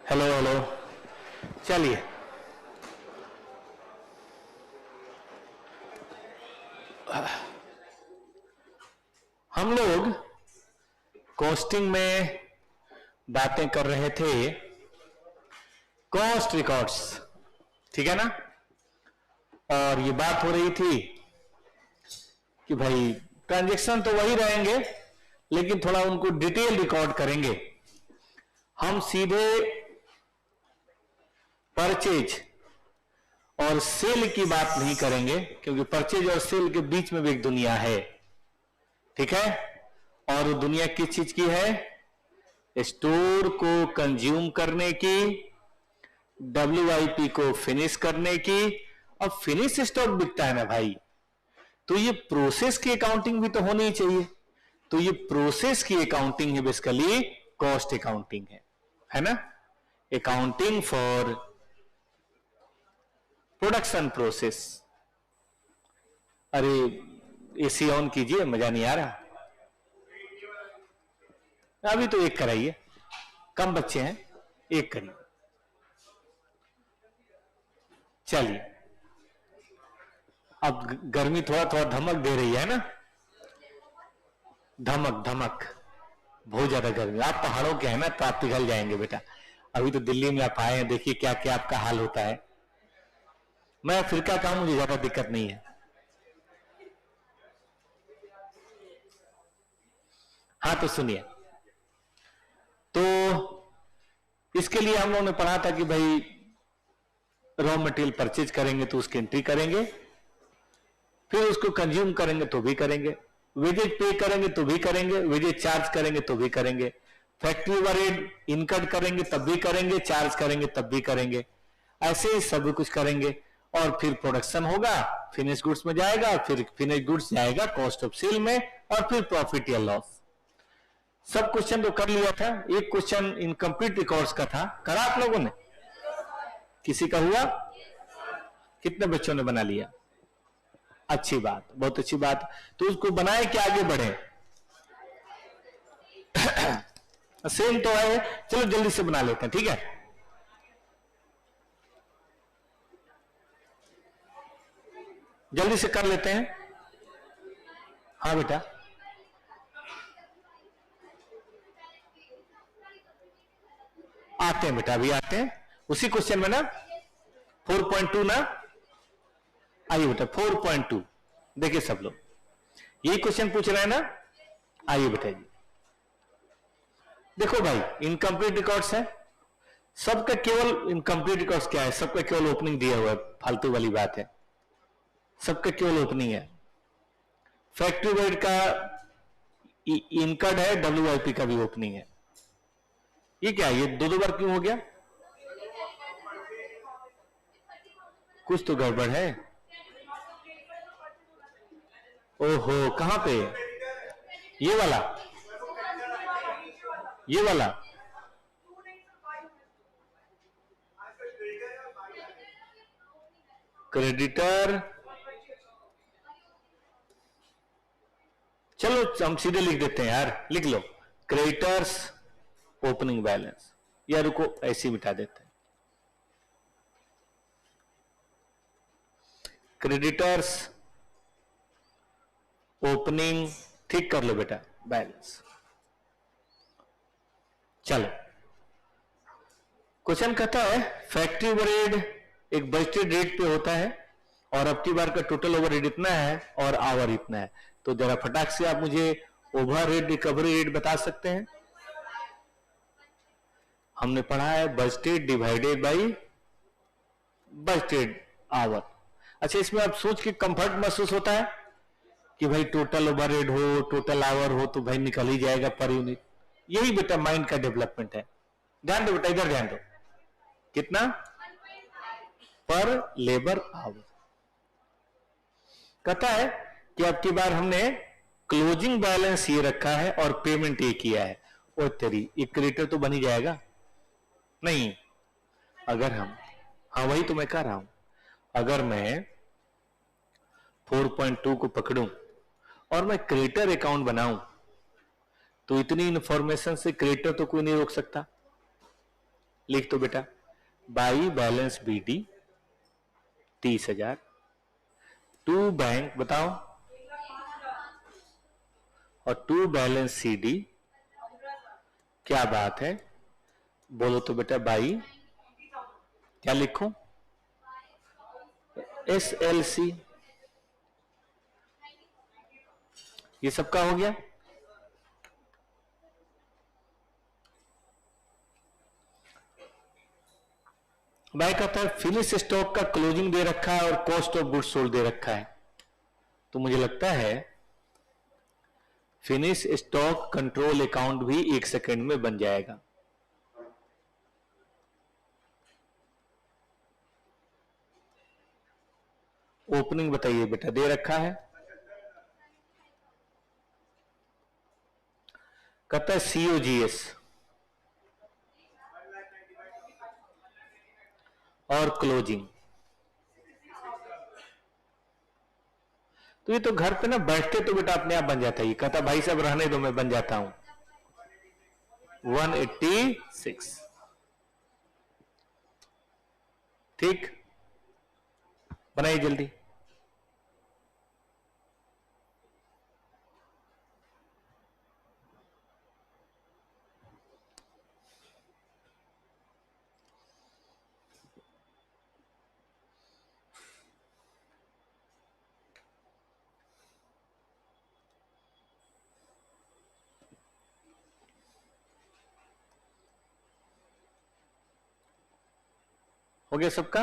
Hello hello. चलिए, हम लोग कॉस्टिंग में बातें कर रहे थे, कॉस्ट रिकॉर्ड्स, ठीक है ना। और ये बात हो रही थी कि भाई ट्रांजैक्शन तो वही रहेंगे, लेकिन थोड़ा उनको डिटेल रिकॉर्ड करेंगे। हम सीधे परचेज और सेल की बात नहीं करेंगे, क्योंकि परचेज और सेल के बीच में भी एक दुनिया है, ठीक है। और वो दुनिया किस चीज की है? स्टोर को कंज्यूम करने की, WIP को फिनिश करने की। अब फिनिश स्टॉक बिकता है ना भाई, तो ये प्रोसेस की अकाउंटिंग भी तो होनी ही चाहिए। तो ये प्रोसेस की अकाउंटिंग है, बेसिकली कॉस्ट अकाउंटिंग है ना। Accounting for production process. अरे एसी ऑन कीजिए, मजा नहीं आ रहा। अभी तो एक कराइए, कम बच्चे हैं, एक करिए। चलिए, अब गर्मी थोड़ा थोड़ा धमक दे रही है ना, धमक धमक, बहुत ज्यादा गर्मी। आप पहाड़ों के हैं ना, तो आप पिघल जाएंगे बेटा। अभी तो दिल्ली में आप आए हैं, देखिए क्या क्या आपका हाल होता है। मैं अफ्रीका का हूं, मुझे ज्यादा दिक्कत नहीं है। हाँ तो सुनिए, तो इसके लिए हम लोगों ने पढ़ा था कि भाई रॉ मटेरियल परचेज करेंगे तो उसकी एंट्री करेंगे, फिर उसको कंज्यूम करेंगे तो भी करेंगे, वेजेज पे करेंगे तो भी करेंगे, वेजेज चार्ज करेंगे तो भी करेंगे, फैक्ट्री ओवरहेड इनकट करेंगे तब भी करेंगे, चार्ज करेंगे तब भी करेंगे, ऐसे ही सब कुछ करेंगे। और फिर प्रोडक्शन होगा, फिनिश गुड्स में जाएगा, फिर फिनिश गुड्स जाएगा कॉस्ट ऑफ सेल में, और फिर प्रॉफिट या लॉस। सब क्वेश्चन तो कर लिया था। एक क्वेश्चन इनकम्प्लीट रिकॉर्ड्स का था, करा आप लोगों ने? किसी का हुआ? कितने बच्चों ने बना लिया? अच्छी बात, बहुत अच्छी बात। तो उसको बनाए कि आगे बढ़े? सेम तो है, चलो जल्दी से बना लेते हैं, ठीक है। जल्दी से कर लेते हैं। हाँ बेटा, आते हैं बेटा, अभी आते हैं उसी क्वेश्चन में ना। 4.2 ना, आइए बेटा 4.2 देखिए सब लोग, यही क्वेश्चन पूछ रहे हैं ना। आइए बेटा जी, देखो भाई इनकम्प्लीट रिकॉर्ड्स है सबका। केवल इनकम्प्लीट रिकॉर्ड्स क्या है? सबका केवल ओपनिंग दिया हुआ है, फालतू वाली बात है। सबका केवल ओपनिंग है। फैक्ट्री वाइड का इनकट है, WIP का भी ओपनिंग है। ये क्या, ये दो दो बार क्यों हो गया? कुछ तो गड़बड़ है। ओहो, कहां पे? ये वाला, ये वाला। क्रेडिटर, चलो हम सीधे लिख देते हैं यार, लिख लो क्रेडिटर्स ओपनिंग बैलेंस, या रुको ऐसे मिटा देते हैं। क्रेडिटर्स ओपनिंग, ठीक कर लो बेटा, बैलेंस। चलो, क्वेश्चन कहता है फैक्ट्री ओवरहेड एक बजटेड रेट पे होता है, और अब की बार का टोटल ओवरहेड इतना है और आवर इतना है। तो जरा फटाक से आप मुझे ओवरहेड रिकवरी रेट बता सकते हैं? हमने पढ़ा है budgeted divided by budgeted hour. अच्छा, इसमें आप सोच के कंफर्ट महसूस होता है कि भाई टोटल ओवरहेड हो, टोटल आवर हो, तो भाई निकल ही जाएगा पर यूनिट। यही बेटा माइंड का डेवलपमेंट है। ध्यान दो बेटा, इधर ध्यान दो। कितना? पर लेबर आवर। कहता है कि अब की बार हमने क्लोजिंग बैलेंस ये रखा है और पेमेंट ये किया है, और तेरी एक क्रेडिटर तो बन ही जाएगा नहीं? अगर हम, हाँ वही तो मैं कह रहा हूं, अगर मैं 4.2 को पकड़ूं और मैं क्रेडिटर अकाउंट बनाऊं, तो इतनी इंफॉर्मेशन से क्रेडिटर तो कोई नहीं रोक सकता। लिख दो बेटा, by balance BD 30,000 to bank, बताओ, और टू बैलेंस सीडी, क्या बात है, बोलो तो बेटा, बाई क्या लिखूं, SLC, ये सबका हो गया। भाई कहता है फिनिश स्टॉक का क्लोजिंग दे रखा है और कॉस्ट ऑफ गुड्स सोल्ड दे रखा है, तो मुझे लगता है फिनिश स्टॉक कंट्रोल अकाउंट भी 1 सेकंड में बन जाएगा। ओपनिंग बताइए बेटा, दे रखा है, कहता है COGS और क्लोजिंग, तो ये तो घर पे ना बैठते तो बेटा अपने आप बन जाता है। कहता भाई साहब रहने दो, मैं बन जाता हूं, 186, ठीक, बनाइए जल्दी। हो गया सबका?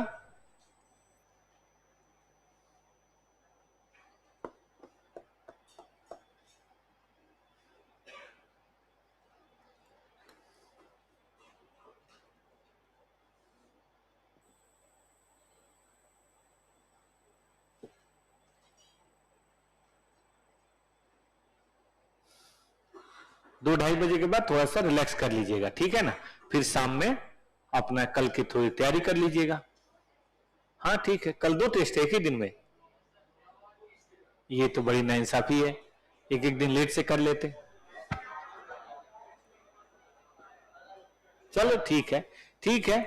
दो ढाई बजे के बाद थोड़ा सा रिलैक्स कर लीजिएगा, ठीक है ना, फिर शाम में अपना कल की थोड़ी तैयारी कर लीजिएगा। हाँ ठीक है, कल 2 टेस्ट है एक ही दिन में, ये तो बड़ी नाइंसाफी है, एक एक दिन लेट से कर लेते। चलो ठीक है, ठीक है,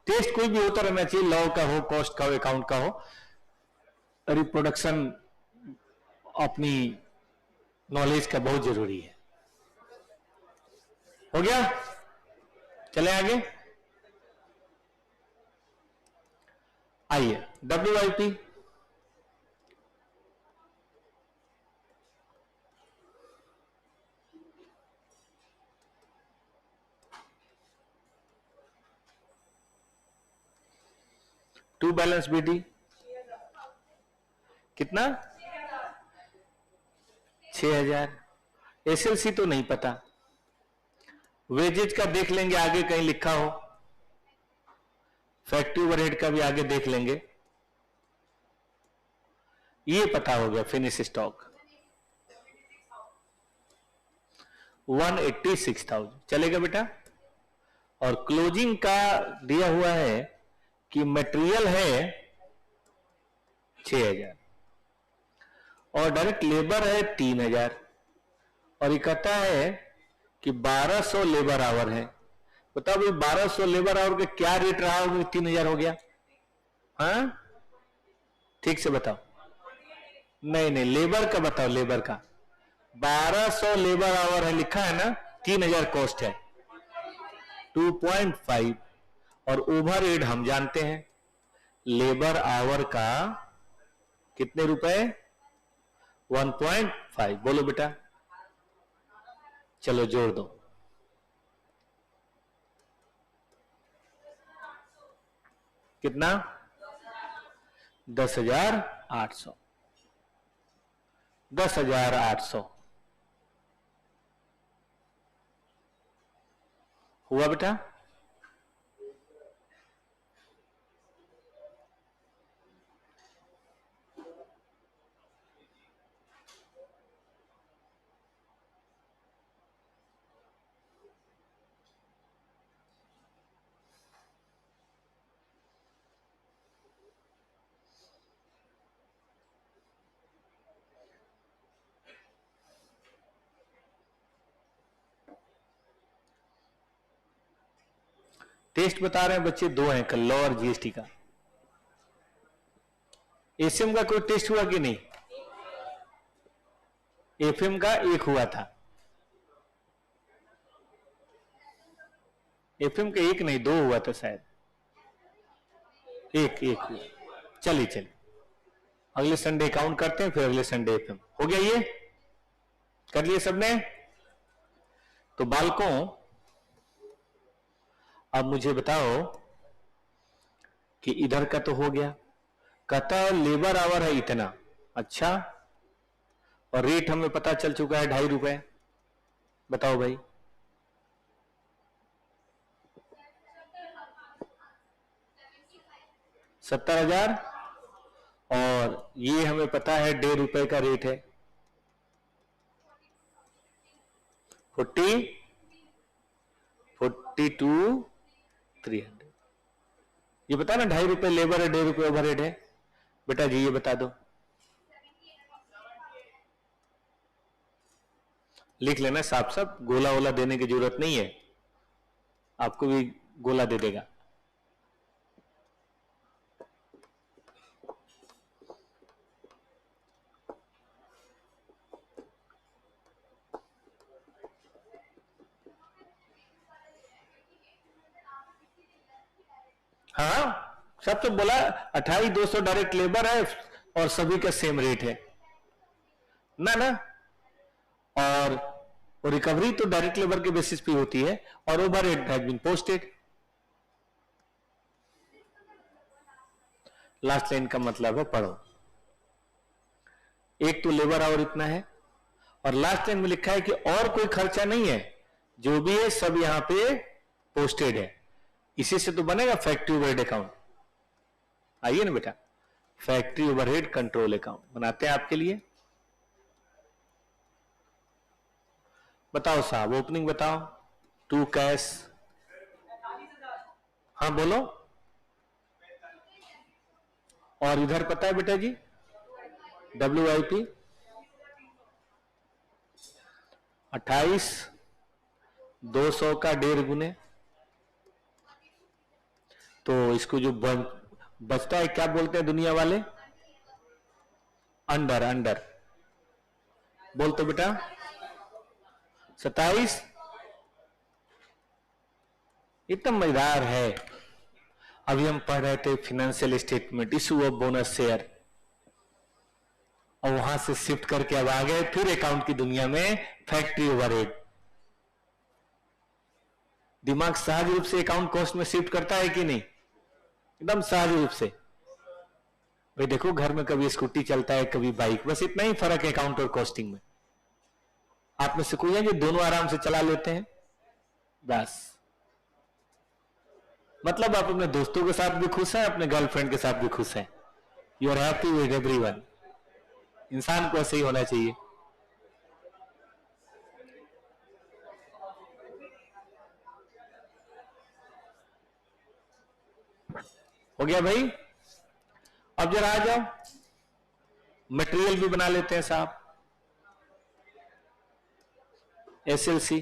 टेस्ट कोई भी होता रहना चाहिए, लॉ का हो, कॉस्ट का हो, अकाउंट का हो, रिप्रोडक्शन अपनी नॉलेज का बहुत जरूरी है। हो गया, चले आगे, आइए WIP, टू बैलेंस BD कितना, 6,000, SLC तो नहीं पता, वेजेज का देख लेंगे आगे कहीं लिखा हो, फैक्ट्री ओवरहेड का भी आगे देख लेंगे। ये पता हो गया, फिनिश स्टॉक 186,000 चलेगा बेटा, और क्लोजिंग का दिया हुआ है कि मटेरियल है 6,000 और डायरेक्ट लेबर है 3,000, और ये कहता है कि 1,200 लेबर आवर है। बताओ भाई 1,200 लेबर आवर का क्या रेट रहा होगा, 3,000 हो गया? हाँ ठीक से बताओ, नहीं नहीं लेबर का बताओ, लेबर का 1,200 लेबर आवर है लिखा है ना, 3,000 कॉस्ट है, 2.5, और ओवर हेड हम जानते हैं लेबर आवर का कितने रुपए, 1.5, बोलो बेटा, चलो जोड़ दो, कितना, 10,800, 10,800 हुआ बेटा। टेस्ट बता रहे हैं बच्चे, दो हैं कल, लॉ और जीएसटी का। एसएम का कोई टेस्ट हुआ कि नहीं? एफएम का एक हुआ था। एफएम का एक नहीं, दो हुआ था शायद। एक हुआ। चलिए अगले संडे काउंट करते हैं, फिर अगले संडे एफएम हो गया। ये कर लिए सबने? तो बालकों, अब मुझे बताओ कि इधर का तो हो गया, कहता है लेबर आवर है इतना, अच्छा, और रेट हमें पता चल चुका है ₹2.5। बताओ भाई, 70,000, और ये हमें पता है ₹1.5 का रेट है, 42,300। ये बता ना, ₹2.5 लेबर है, ₹1.5 ओवरहेड है। बेटा जी ये बता दो, लिख लेना साफ साफ, गोला वोला देने की जरूरत नहीं है, आपको भी गोला दे देगा। हाँ सब तो बोला, 28,200 डायरेक्ट लेबर है और सभी का सेम रेट है ना। और रिकवरी तो डायरेक्ट लेबर के बेसिस पे होती है, और overhead has been posted. Last line का मतलब है, पढ़ो, एक तो लेबर आवर इतना है, और लास्ट लाइन में लिखा है कि और कोई खर्चा नहीं है, जो भी है सब यहां पे पोस्टेड है। इसी से तो बनेगा फैक्ट्री ओवरहेड अकाउंट। आइए ना बेटा, फैक्ट्री ओवरहेड कंट्रोल अकाउंट बनाते हैं आपके लिए। बताओ साहब, ओपनिंग बताओ, टू कैश। हाँ बोलो। और इधर पता है बेटा जी, WIP 28,200 का 1.5 गुने, तो इसको जो बचता है क्या बोलते हैं दुनिया वाले? अंडर बोल तो बेटा, 27। इतना मजेदार है, अभी हम पढ़ रहे थे financial statement, issue of bonus share, और वहां से शिफ्ट करके अब आ गए फिर अकाउंट की दुनिया में, फैक्ट्री ओवरहेड। दिमाग सहज रूप से अकाउंट कॉस्ट में शिफ्ट करता है कि नहीं? एकदम सहज रूप से। भाई देखो, घर में कभी स्कूटी चलता है, कभी बाइक, बस इतना ही फर्क है अकाउंट और कॉस्टिंग में। आप में से कोई है जो दोनों आराम से चला लेते हैं? बस मतलब आप अपने दोस्तों के साथ भी खुश हैं, अपने गर्लफ्रेंड के साथ भी खुश हैं। You are happy with everyone. इंसान को ऐसे ही होना चाहिए। हो गया भाई? अब जरा आ जाओ, मटेरियल भी बना लेते हैं साहब। SLC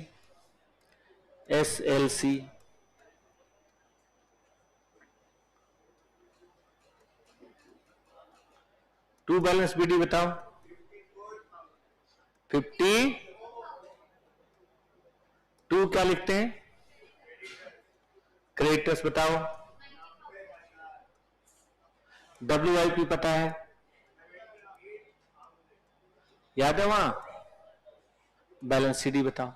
टू बैलेंस BD बताओ। 52 क्या लिखते हैं? क्रेडिटर्स बताओ। WIP पता है, याद है वहां? बैलेंस CD बताओ।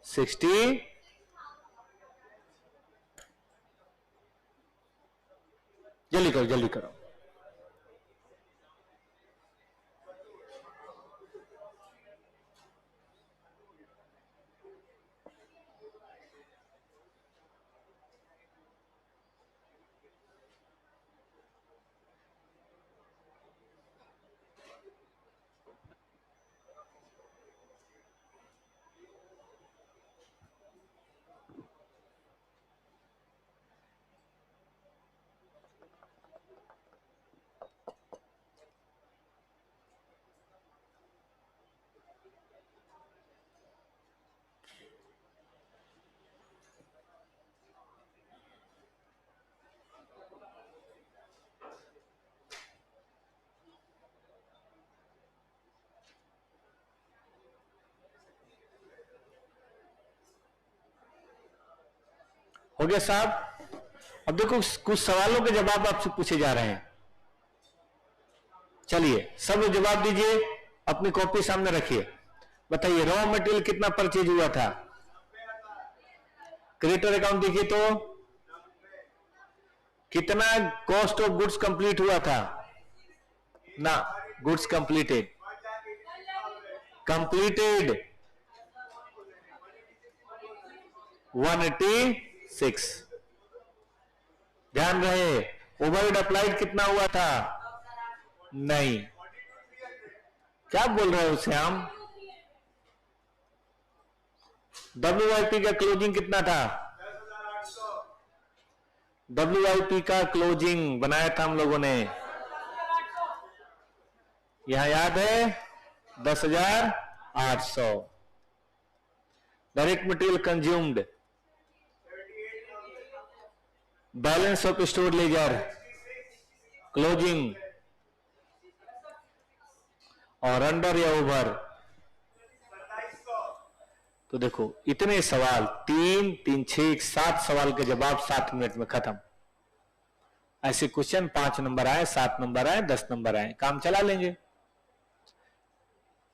60। जल्दी करो जल्दी करो। हो गया साहब? अब देखो कुछ सवालों के जवाब आपसे पूछे जा रहे हैं। चलिए सब जवाब दीजिए, अपनी कॉपी सामने रखिए। बताइए रॉ मटेरियल कितना परचेज हुआ था? क्रेडिटर अकाउंट देखिए तो कितना कॉस्ट ऑफ गुड्स कंप्लीट हुआ था ना? Goods completed, completed 186। ध्यान रहे। ओवरहेड अप्लाइड कितना हुआ था? नहीं। क्या बोल रहे हो श्याम? WIP का क्लोजिंग कितना था? WIP का क्लोजिंग बनाया था हम लोगों ने, यहां याद है 10,800। Direct material consumed, balance of store laser, closing और अंडर या ओवर। तो देखो इतने सवाल, 3, 3, 6, 7 सवाल के जवाब 7 मिनट में खत्म। ऐसे क्वेश्चन 5 नंबर आए, 7 नंबर आए, 10 नंबर आए, काम चला लेंगे।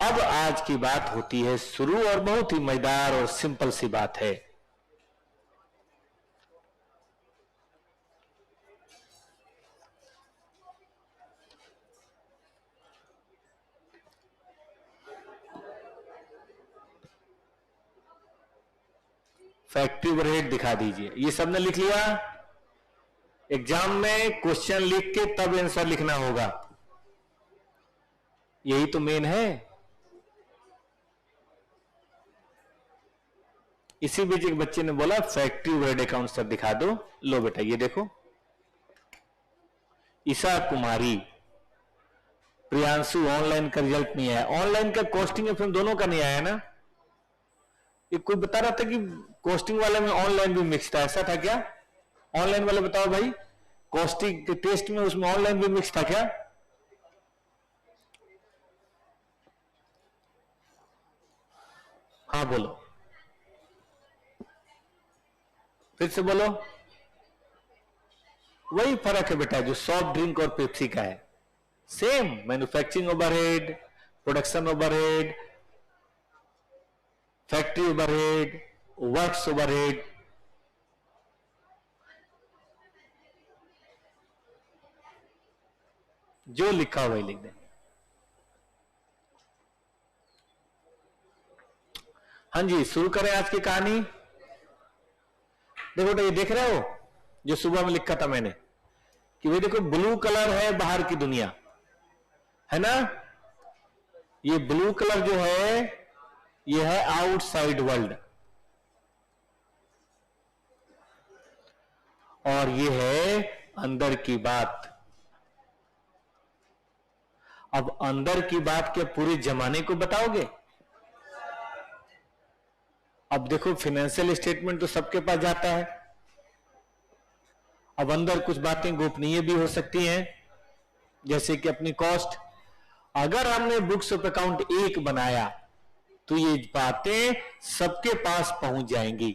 अब आज की बात होती है शुरू, और बहुत ही मजेदार और सिंपल सी बात है। फैक्ट्री ओवरहेड दिखा दीजिए। ये सबने लिख लिया? एग्जाम में क्वेश्चन लिख के तब आंसर लिखना होगा, यही तो मेन है। इसी बीच एक बच्चे ने बोला फैक्ट्री ओवरहेड अकाउंट सर दिखा दो। लो बेटा ये देखो, ईशा कुमारी, प्रियांशु ऑनलाइन का रिजल्ट नहीं आया। ऑनलाइन का कॉस्टिंग और फिल्म दोनों का नहीं आया ना? ये कोई बता रहा था कि कॉस्टिंग वाले में ऑनलाइन भी मिक्स था, ऐसा था क्या? ऑनलाइन वाले बताओ भाई, कॉस्टिंग के टेस्ट में उसमें ऑनलाइन भी मिक्स था क्या? हाँ बोलो, फिर से बोलो। वही फर्क है बेटा जो सॉफ्ट ड्रिंक और पेप्सी का है। Same manufacturing overhead, production overhead, factory overhead, works overhead, जो लिखा हुआ वही लिख दें। हाँ जी शुरू करें आज की कहानी। देखो ये देख रहे हो जो सुबह में लिखा था मैंने कि भाई देखो ब्लू कलर है बाहर की दुनिया, है ना? ये ब्लू कलर जो है ये है आउटसाइड वर्ल्ड, और ये है अंदर की बात। अब अंदर की बात क्या पूरे जमाने को बताओगे? अब देखो फाइनेंशियल स्टेटमेंट तो सबके पास जाता है, अब अंदर कुछ बातें गोपनीय भी हो सकती हैं, जैसे कि अपनी कॉस्ट। अगर हमने बुक्स ऑफ अकाउंट 1 बनाया तो ये बातें सबके पास पहुंच जाएंगी।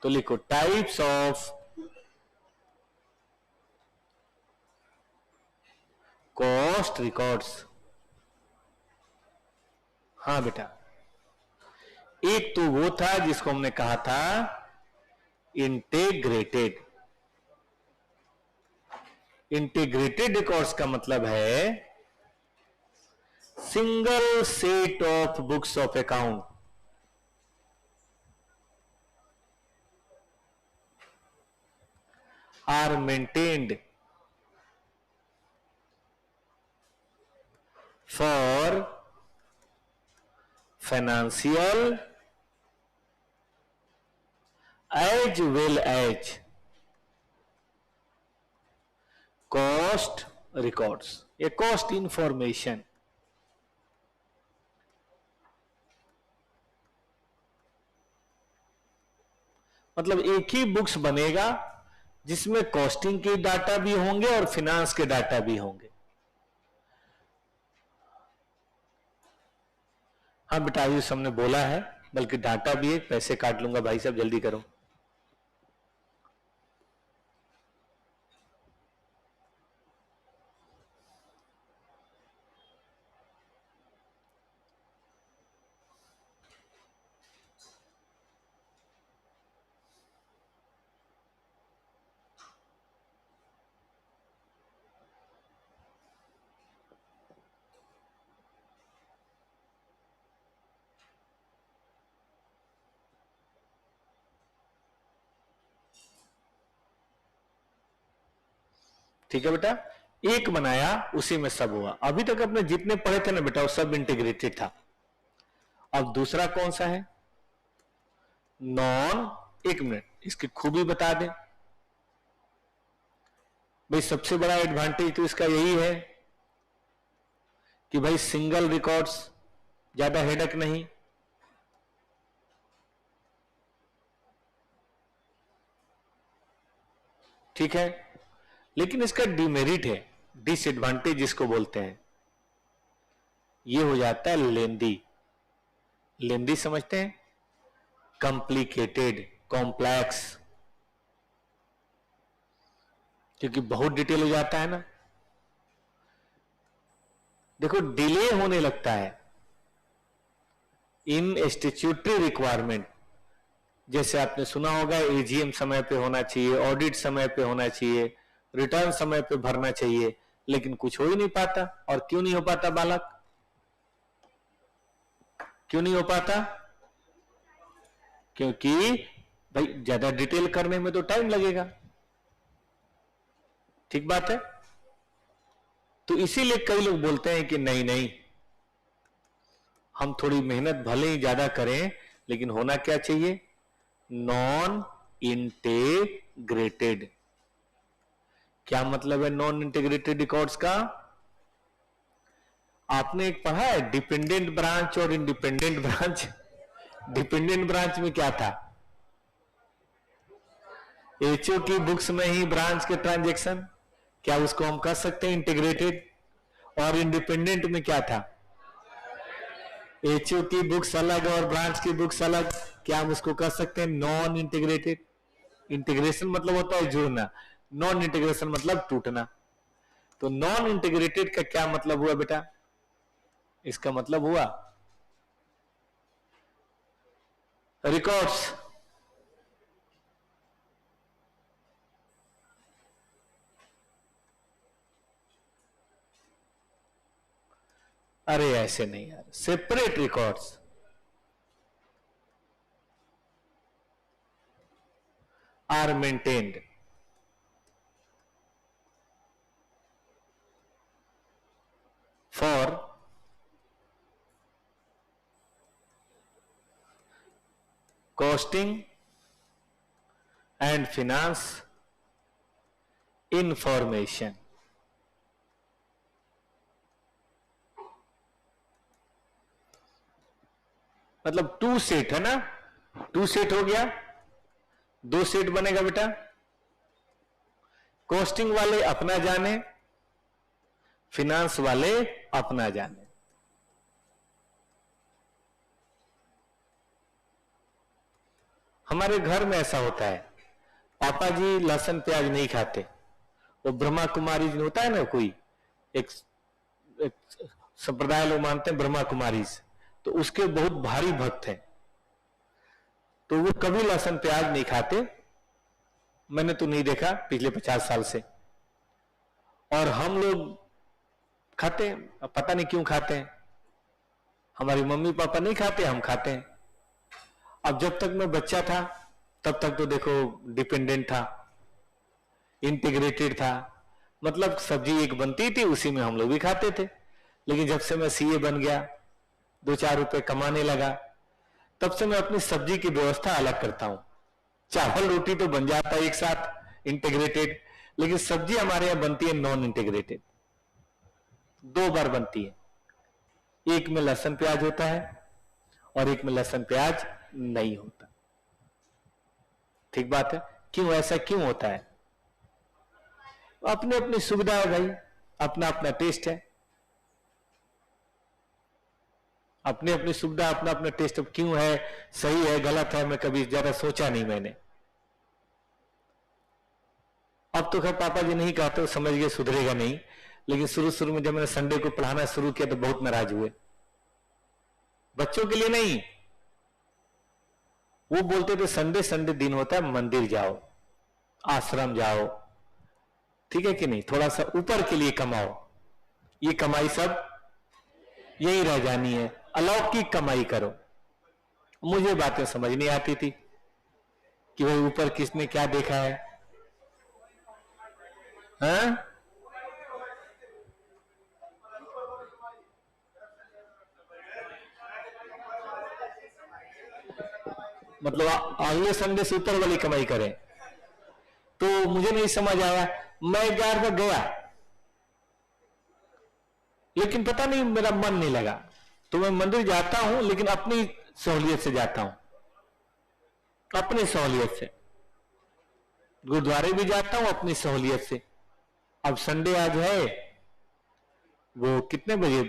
तो लिखो टाइप्स ऑफ कॉस्ट रिकॉर्ड्स। हाँ बेटा, एक तो वो था जिसको हमने कहा था इंटीग्रेटेड। इंटीग्रेटेड रिकॉर्ड्स का मतलब है single set of books of account, are maintained for financial as well as cost records, a cost information। मतलब एक ही बुक्स बनेगा जिसमें कॉस्टिंग के डाटा भी होंगे और फिनांस के डाटा भी होंगे। हाँ बेटा आयुष हमने बोला है, बल्कि डाटा भी है। पैसे काट लूंगा भाई साहब, जल्दी करो। ठीक है बेटा, एक बनाया उसी में सब हुआ। अभी तक अपने जितने पढ़े थे ना बेटा वो सब इंटीग्रेटेड था। अब दूसरा कौन सा है, नॉन, एक मिनट इसकी खूबी बता दें भाई। सबसे बड़ा एडवांटेज तो इसका यही है कि भाई सिंगल रिकॉर्ड्स, ज्यादा हेडक नहीं, ठीक है। लेकिन इसका डिमेरिट है, डिसएडवांटेज जिसको बोलते हैं, ये हो जाता है लेंदी। लेंदी समझते हैं, कॉम्प्लिकेटेड, कॉम्प्लेक्स, क्योंकि बहुत डिटेल हो जाता है ना। देखो डिले होने लगता है इन स्टैट्यूटरी रिक्वायरमेंट। जैसे आपने सुना होगा एजीएम समय पे होना चाहिए, ऑडिट समय पे होना चाहिए, रिटर्न समय पे भरना चाहिए, लेकिन कुछ हो ही नहीं पाता। और क्यों नहीं हो पाता बालक, क्यों नहीं हो पाता? क्योंकि भाई ज्यादा डिटेल करने में तो टाइम लगेगा, ठीक बात है। तो इसीलिए कई लोग बोलते हैं कि नहीं नहीं, हम थोड़ी मेहनत भले ही ज्यादा करें, लेकिन होना क्या चाहिए, नॉन इंटीग्रेटेड। क्या मतलब है नॉन इंटीग्रेटेड रिकॉर्ड्स का? आपने एक पढ़ा है डिपेंडेंट ब्रांच और इंडिपेंडेंट ब्रांच। डिपेंडेंट ब्रांच में क्या था, एचओ की बुक्स में ही ब्रांच के ट्रांजैक्शन, क्या उसको हम कह सकते हैं इंटीग्रेटेड? और इंडिपेंडेंट में क्या था, एचओ की बुक्स अलग और ब्रांच की बुक्स अलग, क्या हम उसको कह सकते हैं नॉन इंटीग्रेटेड? इंटीग्रेशन मतलब होता है जुड़ना, नॉन इंटीग्रेशन मतलब टूटना। तो नॉन इंटीग्रेटेड का क्या मतलब हुआ बेटा? इसका मतलब हुआ रिकॉर्ड्स अरे ऐसे नहीं यार, separate records are maintained for costing and finance information. मतलब टू सेट है ना, टू सेट हो गया, दो सेट बनेगा बेटा। कॉस्टिंग वाले अपना जाने, फिनांस वाले अपना जाने। हमारे घर में ऐसा होता है, पापा जी लहसुन प्याज नहीं खाते, वो ब्रह्मा कुमारी होता है ना, कोई एक संप्रदाय लोग मानते हैं ब्रह्मा कुमारी, तो उसके बहुत भारी भक्त हैं, तो वो कभी लहसुन प्याज नहीं खाते। मैंने तो नहीं देखा पिछले 50 साल से। और हम लोग खाते हैं, अब पता नहीं क्यों खाते हैं, हमारी मम्मी पापा नहीं खाते, हम खाते हैं। अब जब तक मैं बच्चा था तब तक तो देखो डिपेंडेंट था, इंटीग्रेटेड था, मतलब सब्जी एक बनती थी उसी में हम लोग भी खाते थे। लेकिन जब से मैं सीए बन गया, 2-4 रुपए कमाने लगा, तब से मैं अपनी सब्जी की व्यवस्था अलग करता हूं। चावल रोटी तो बन जाता है एक साथ इंटीग्रेटेड, लेकिन सब्जी हमारे यहां बनती है नॉन इंटीग्रेटेड, 2 बार बनती है। एक में लहसुन प्याज होता है और एक में लहसुन प्याज नहीं होता, ठीक बात है। क्यों ऐसा क्यों होता है? अपने अपनी सुविधा है भाई, अपना अपना टेस्ट है, अपनी अपनी सुविधा, अपना अपना टेस्ट। अब क्यों है, सही है गलत है, मैं कभी ज्यादा सोचा नहीं मैंने। अब तो खैर पापा जी नहीं कहते, समझ गए सुधरेगा नहीं, लेकिन शुरू शुरू में जब मैंने संडे को पढ़ाना शुरू किया तो बहुत नाराज हुए। बच्चों के लिए नहीं, वो बोलते थे संडे संडे दिन होता है, मंदिर जाओ, आश्रम जाओ, ठीक है कि नहीं, थोड़ा सा ऊपर के लिए कमाओ, ये कमाई सब यही रह जानी है, अलौकिक कमाई करो। मुझे बातें समझ नहीं आती थी कि भाई ऊपर किसने क्या देखा है, हाँ? मतलब अगले संडे से ऊपर वाली कमाई करें। तो मुझे नहीं समझ आया, मैं 11 तक गया लेकिन पता नहीं मेरा मन नहीं लगा। तो मैं मंदिर जाता हूं लेकिन अपनी सहूलियत से जाता हूं, अपनी सहूलियत से। गुरुद्वारे भी जाता हूं अपनी सहूलियत से। अब संडे आज है, वो कितने बजे,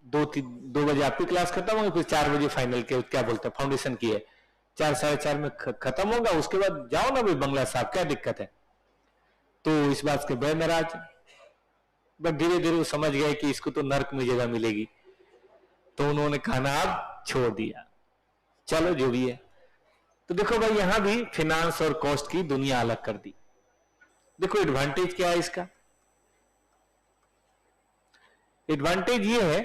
2 बजे आपकी क्लास खत्म होगी, फिर 4 बजे फाइनल के क्या बोलते हैं फाउंडेशन की है, 4 साढ़े 4 में खत्म होगा। उसके बाद जाओ ना भाई बंगला साहब, क्या दिक्कत है। तो इस बात के बड़े नाराज, बट धीरे धीरे वो समझ गए कि इसको तो नर्क में जगह मिलेगी, तो उन्होंने खाना अब छोड़ दिया। चलो जो भी है। तो देखो भाई यहां भी फिनांस और कॉस्ट की दुनिया अलग कर दी। देखो एडवांटेज क्या है इसका। एडवांटेज ये है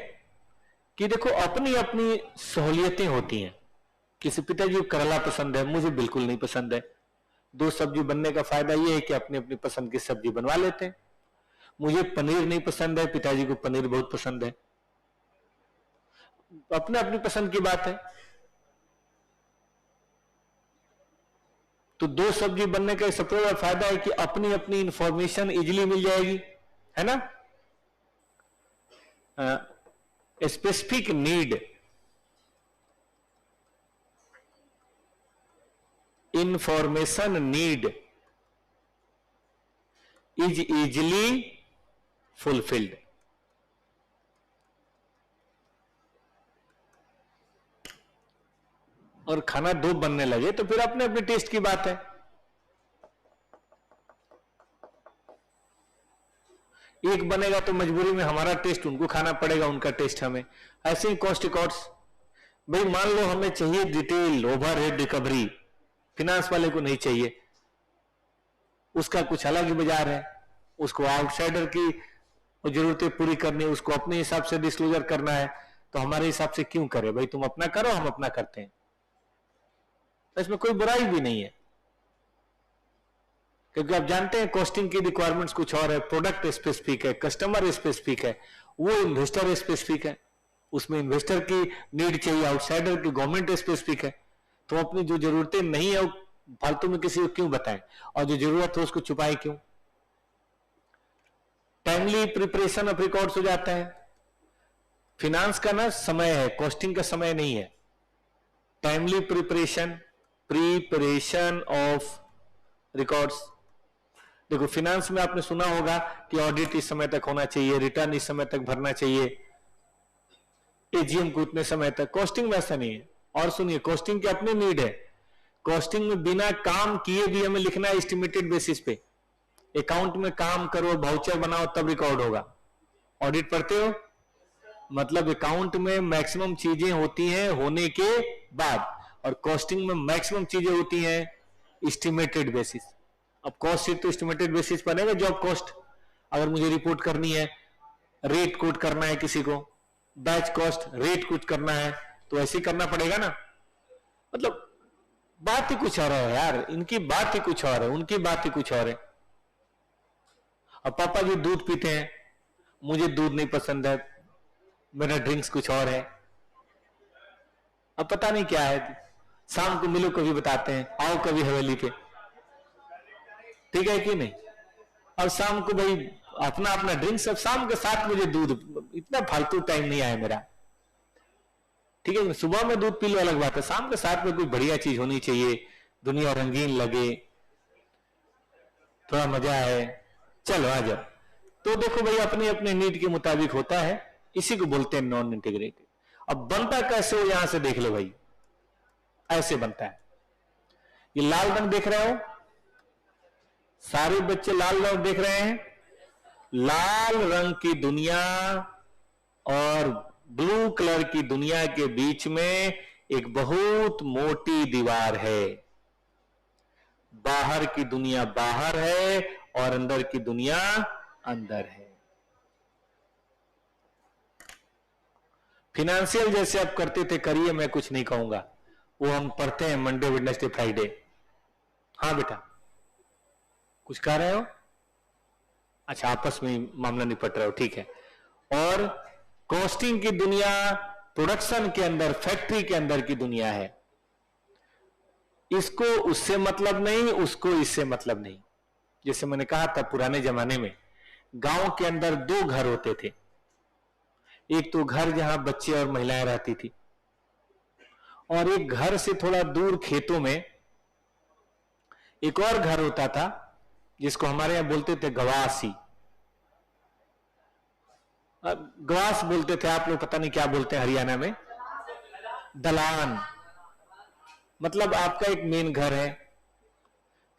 कि देखो अपनी अपनी सहूलियतें होती हैं। किसी पिताजी को करेला पसंद है, मुझे बिल्कुल नहीं पसंद है। 2 सब्जी बनने का फायदा यह है कि अपनी अपनी पसंद की सब्जी बनवा लेते हैं। मुझे पनीर नहीं पसंद है, पिताजी को पनीर बहुत पसंद है, अपने अपनी पसंद की बात है। तो 2 सब्जी बनने का सबसे बड़ा फायदा है कि अपनी अपनी इंफॉर्मेशन इजीली मिल जाएगी, है ना। Specific need, information need is easily fulfilled. और खाना 2 बनने लगे तो फिर अपने अपने टेस्ट की बात है। एक बनेगा तो मजबूरी में हमारा टेस्ट उनको खाना पड़ेगा, उनका टेस्ट हमें। ऐसे ही कॉस्ट अकाउंट्स, भाई मान लो हमें चाहिए डिटेल ओवरहेड रिकवरी, फिनांस वाले को नहीं चाहिए, उसका कुछ अलग ही बाजार है। उसको आउटसाइडर की जरूरतें पूरी करनी है, उसको अपने हिसाब से डिस्क्लोजर करना है। तो हमारे हिसाब से क्यों करे भाई, तुम अपना करो हम अपना करते हैं, तो इसमें कोई बुराई भी नहीं है। क्योंकि आप जानते हैं कॉस्टिंग की रिक्वायरमेंट्स कुछ और है, प्रोडक्ट स्पेसिफिक है, कस्टमर स्पेसिफिक है, वो इन्वेस्टर स्पेसिफिक है, उसमें इन्वेस्टर की नीड चाहिए, आउटसाइडर की गवर्नमेंट स्पेसिफिक है। तो अपनी जो जरूरतें नहीं है वो फालतू में किसी को क्यों बताएं, और जो जरूरत हो उसको छुपाए क्यों। टाइमली प्रिपरेशन ऑफ रिकॉर्ड्स हो जाता है। फिनांस का ना समय है, कॉस्टिंग का समय नहीं है। Timely preparation of records. देखो फिनांस में आपने सुना होगा कि ऑडिट इस समय तक होना चाहिए, रिटर्न इस समय तक भरना चाहिए, एजीएम को इतने समय तक। कॉस्टिंग में ऐसा नहीं है। और सुनिए, कॉस्टिंग की अपनी नीड है। कॉस्टिंग में बिना काम किए भी हमें लिखना है एस्टिमेटेड बेसिस पे। अकाउंट में काम करो, वाउचर बनाओ, तब रिकॉर्ड होगा। ऑडिट पढ़ते हो, मतलब अकाउंट में मैक्सिमम चीजें होती हैं होने के बाद, और कॉस्टिंग में मैक्सिमम चीजें होती हैं एस्टिमेटेड बेसिस। अब कॉस्ट शीट तो एस्टिमेटेड बेसिस बनेगा, जॉब कॉस्ट अगर मुझे रिपोर्ट करनी है, रेट कोट करना है किसी को, बैच कॉस्ट रेट कोट करना है, तो ऐसे करना पड़ेगा ना। मतलब बात ही कुछ और है यार, इनकी बात ही कुछ और है, उनकी बात ही कुछ और है। अब पापा जी दूध पीते हैं, मुझे दूध नहीं पसंद है, मेरा ड्रिंक्स कुछ और है। अब पता नहीं क्या है, शाम को मिलो कभी बताते हैं, आओ कभी हवेली पे, ठीक है कि नहीं। अब शाम को भाई अपना अपना ड्रिंक्स, अब शाम के 7 बजे दूध, इतना फालतू टाइम नहीं आया मेरा, ठीक है। सुबह में दूध पी लो अलग बात है, शाम के 7 में कोई बढ़िया चीज होनी चाहिए, दुनिया रंगीन लगे, थोड़ा मजा आए, चलो आ जाओ। तो देखो भाई अपने अपने नीड के मुताबिक होता है, इसी को बोलते हैं नॉन इंटीग्रेटेड। अब बनता कैसे हो, यहां से देख लो भाई, ऐसे बनता है। ये लाल रंग देख रहे हो, सारे बच्चे लाल रंग देख रहे हैं। लाल रंग की दुनिया और ब्लू कलर की दुनिया के बीच में एक बहुत मोटी दीवार है। बाहर की दुनिया बाहर है और अंदर की दुनिया अंदर है। फिनेंशियल जैसे आप करते थे करिए, मैं कुछ नहीं कहूंगा, वो हम पढ़ते हैं मंडे वेडनेसडे फ्राइडे। हाँ बेटा कुछ कह रहे हो, अच्छा आपस में मामला निपट रहे हो, ठीक है। और कॉस्टिंग की दुनिया प्रोडक्शन के अंदर, फैक्ट्री के अंदर की दुनिया है। इसको उससे मतलब नहीं, उसको इससे मतलब नहीं। जैसे मैंने कहा था, पुराने जमाने में गांव के अंदर दो घर होते थे। एक तो घर जहां बच्चे और महिलाएं रहती थी, और एक घर से थोड़ा दूर खेतों में एक और घर होता था, जिसको हमारे यहां बोलते थे गवासी। गवास बोलते थे, आप लोग पता नहीं क्या बोलते हैं हरियाणा में। दलान, मतलब आपका एक मेन घर है,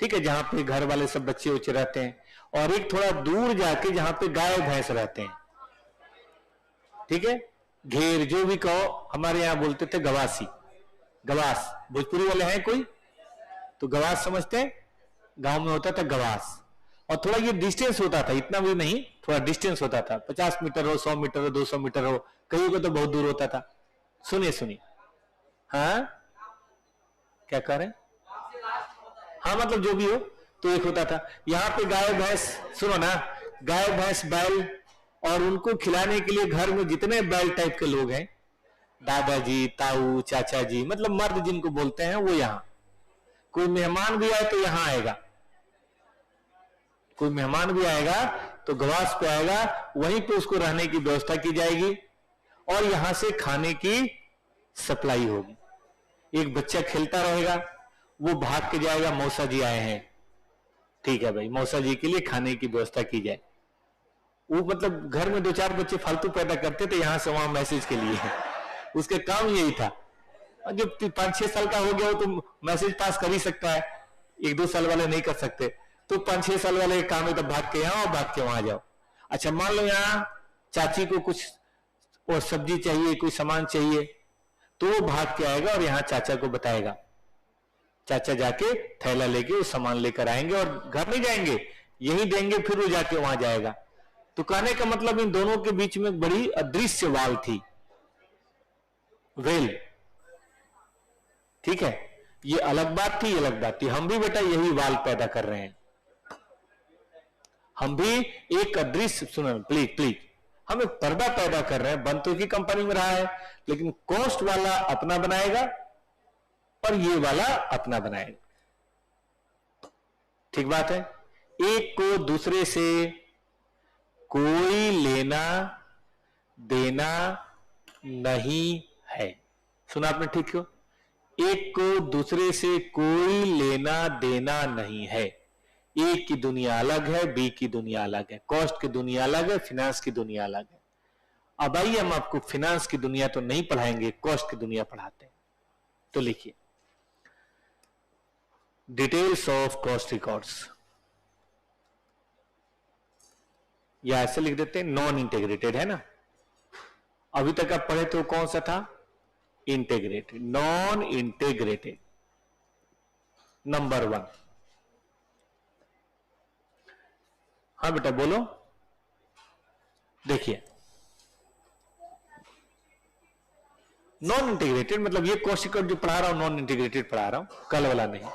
ठीक है, जहां पे घर वाले सब बच्चे उच्चे रहते हैं, और एक थोड़ा दूर जाके जहां पे गाय भैंस रहते हैं, ठीक है, घेर जो भी कहो, हमारे यहां बोलते थे गवासी। गवास भोजपुरी वाले हैं कोई तो गवास समझते हैं, गांव में होता था गवास। और थोड़ा ये डिस्टेंस होता था, इतना भी नहीं, थोड़ा डिस्टेंस होता था, 50 मीटर हो, 100 मीटर हो, 200 मीटर हो, कहीं को तो बहुत दूर होता था। सुनिए सुनिए, हाँ क्या कह रहे हैं, हाँ मतलब जो भी हो, तो एक होता था यहाँ पे गाय भैंस, सुनो ना, गाय भैंस बैल, और उनको खिलाने के लिए घर में जितने बैल टाइप के लोग हैं, दादाजी ताऊ चाचा जी, मतलब मर्द जिनको बोलते हैं, वो यहाँ कोई मेहमान भी आए तो यहाँ आएगा, कोई मेहमान भी आएगा तो गवास पे आएगा, वहीं पे उसको रहने की व्यवस्था की जाएगी, और यहां से खाने की सप्लाई होगी। एक बच्चा खेलता रहेगा, वो भाग के जाएगा, मौसा जी आए हैं, ठीक है भाई, मौसा जी के लिए खाने की व्यवस्था की जाए। वो मतलब घर में 2-4 बच्चे फालतू पैदा करते थे यहां से वहां मैसेज के लिए, उसके काम यही था। जब 5-6 साल का हो गया हो तो मैसेज पास कर ही सकता है, 1-2 साल वाले नहीं कर सकते, तो 5-6 साल वाले काम है, तो भाग के यहां और भाग के वहां जाओ। अच्छा मान लो यहां चाची को कुछ और सब्जी चाहिए, कोई सामान चाहिए, तो वो भाग के आएगा और यहां चाचा को बताएगा, चाचा जाके थैला लेके वो सामान लेकर आएंगे, और घर नहीं जाएंगे, यहीं देंगे, फिर वो जाके वहां जाएगा। तो कहने का मतलब इन दोनों के बीच में बड़ी अदृश्य वाल थी, वेल, ठीक है, ये अलग बात थी, ये अलग बात थी। हम भी बेटा यही वाल पैदा कर रहे हैं, हम भी एक अदृश्य, सुनो प्लीज प्लीज, हम एक पर्दा पैदा कर रहे हैं, बन तो की कंपनी में रहा है, लेकिन कॉस्ट वाला अपना बनाएगा और ये वाला अपना बनाएगा, ठीक बात है। एक को दूसरे से कोई लेना देना नहीं है, सुना आपने ठीक क्यों, एक को दूसरे से कोई लेना देना नहीं है। ए की दुनिया अलग है, बी की दुनिया अलग है, कॉस्ट की दुनिया अलग है, फाइनेंस की दुनिया अलग है। अब आइए हम आपको फाइनेंस की दुनिया तो नहीं पढ़ाएंगे, कॉस्ट की दुनिया पढ़ाते हैं। तो लिखिए, डिटेल्स ऑफ कॉस्ट रिकॉर्ड्स, या ऐसे लिख देते हैं, नॉन इंटीग्रेटेड है ना, अभी तक आप पढ़े तो कौन सा था, इंटीग्रेटेड, नॉन इंटीग्रेटेड नंबर 1। हाँ बेटा बोलो, देखिए नॉन इंटीग्रेटेड मतलब ये कॉस्ट रिकॉर्ड जो पढ़ा रहा हूं, नॉन इंटीग्रेटेड पढ़ा रहा हूं, कल वाला नहीं।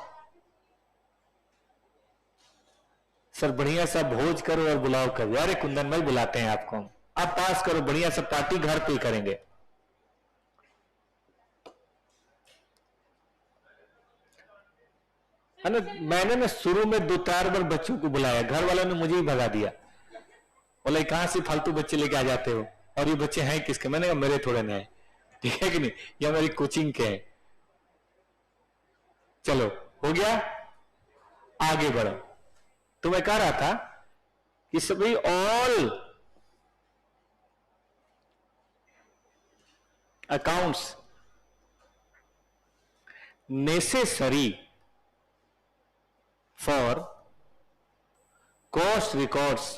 सर बढ़िया सा भोज करो और बुलाओ करो, अरे कुंदन भाई बुलाते हैं आपको, आप पास करो, बढ़िया सा पार्टी घर पे करेंगे। है ना, मैंने ना शुरू में 2-4 बार बच्चों को बुलाया, घर वालों ने मुझे ही भगा दिया, बोले कहां से फालतू बच्चे लेके आ जाते हो, और ये बच्चे हैं किसके, मैंने कहा मेरे थोड़े नहीं, ठीक है कि नहीं, ये मेरी कोचिंग के हैं। चलो हो गया, आगे बढ़ो। तो मैं कह रहा था कि सभी all accounts necessary for cost records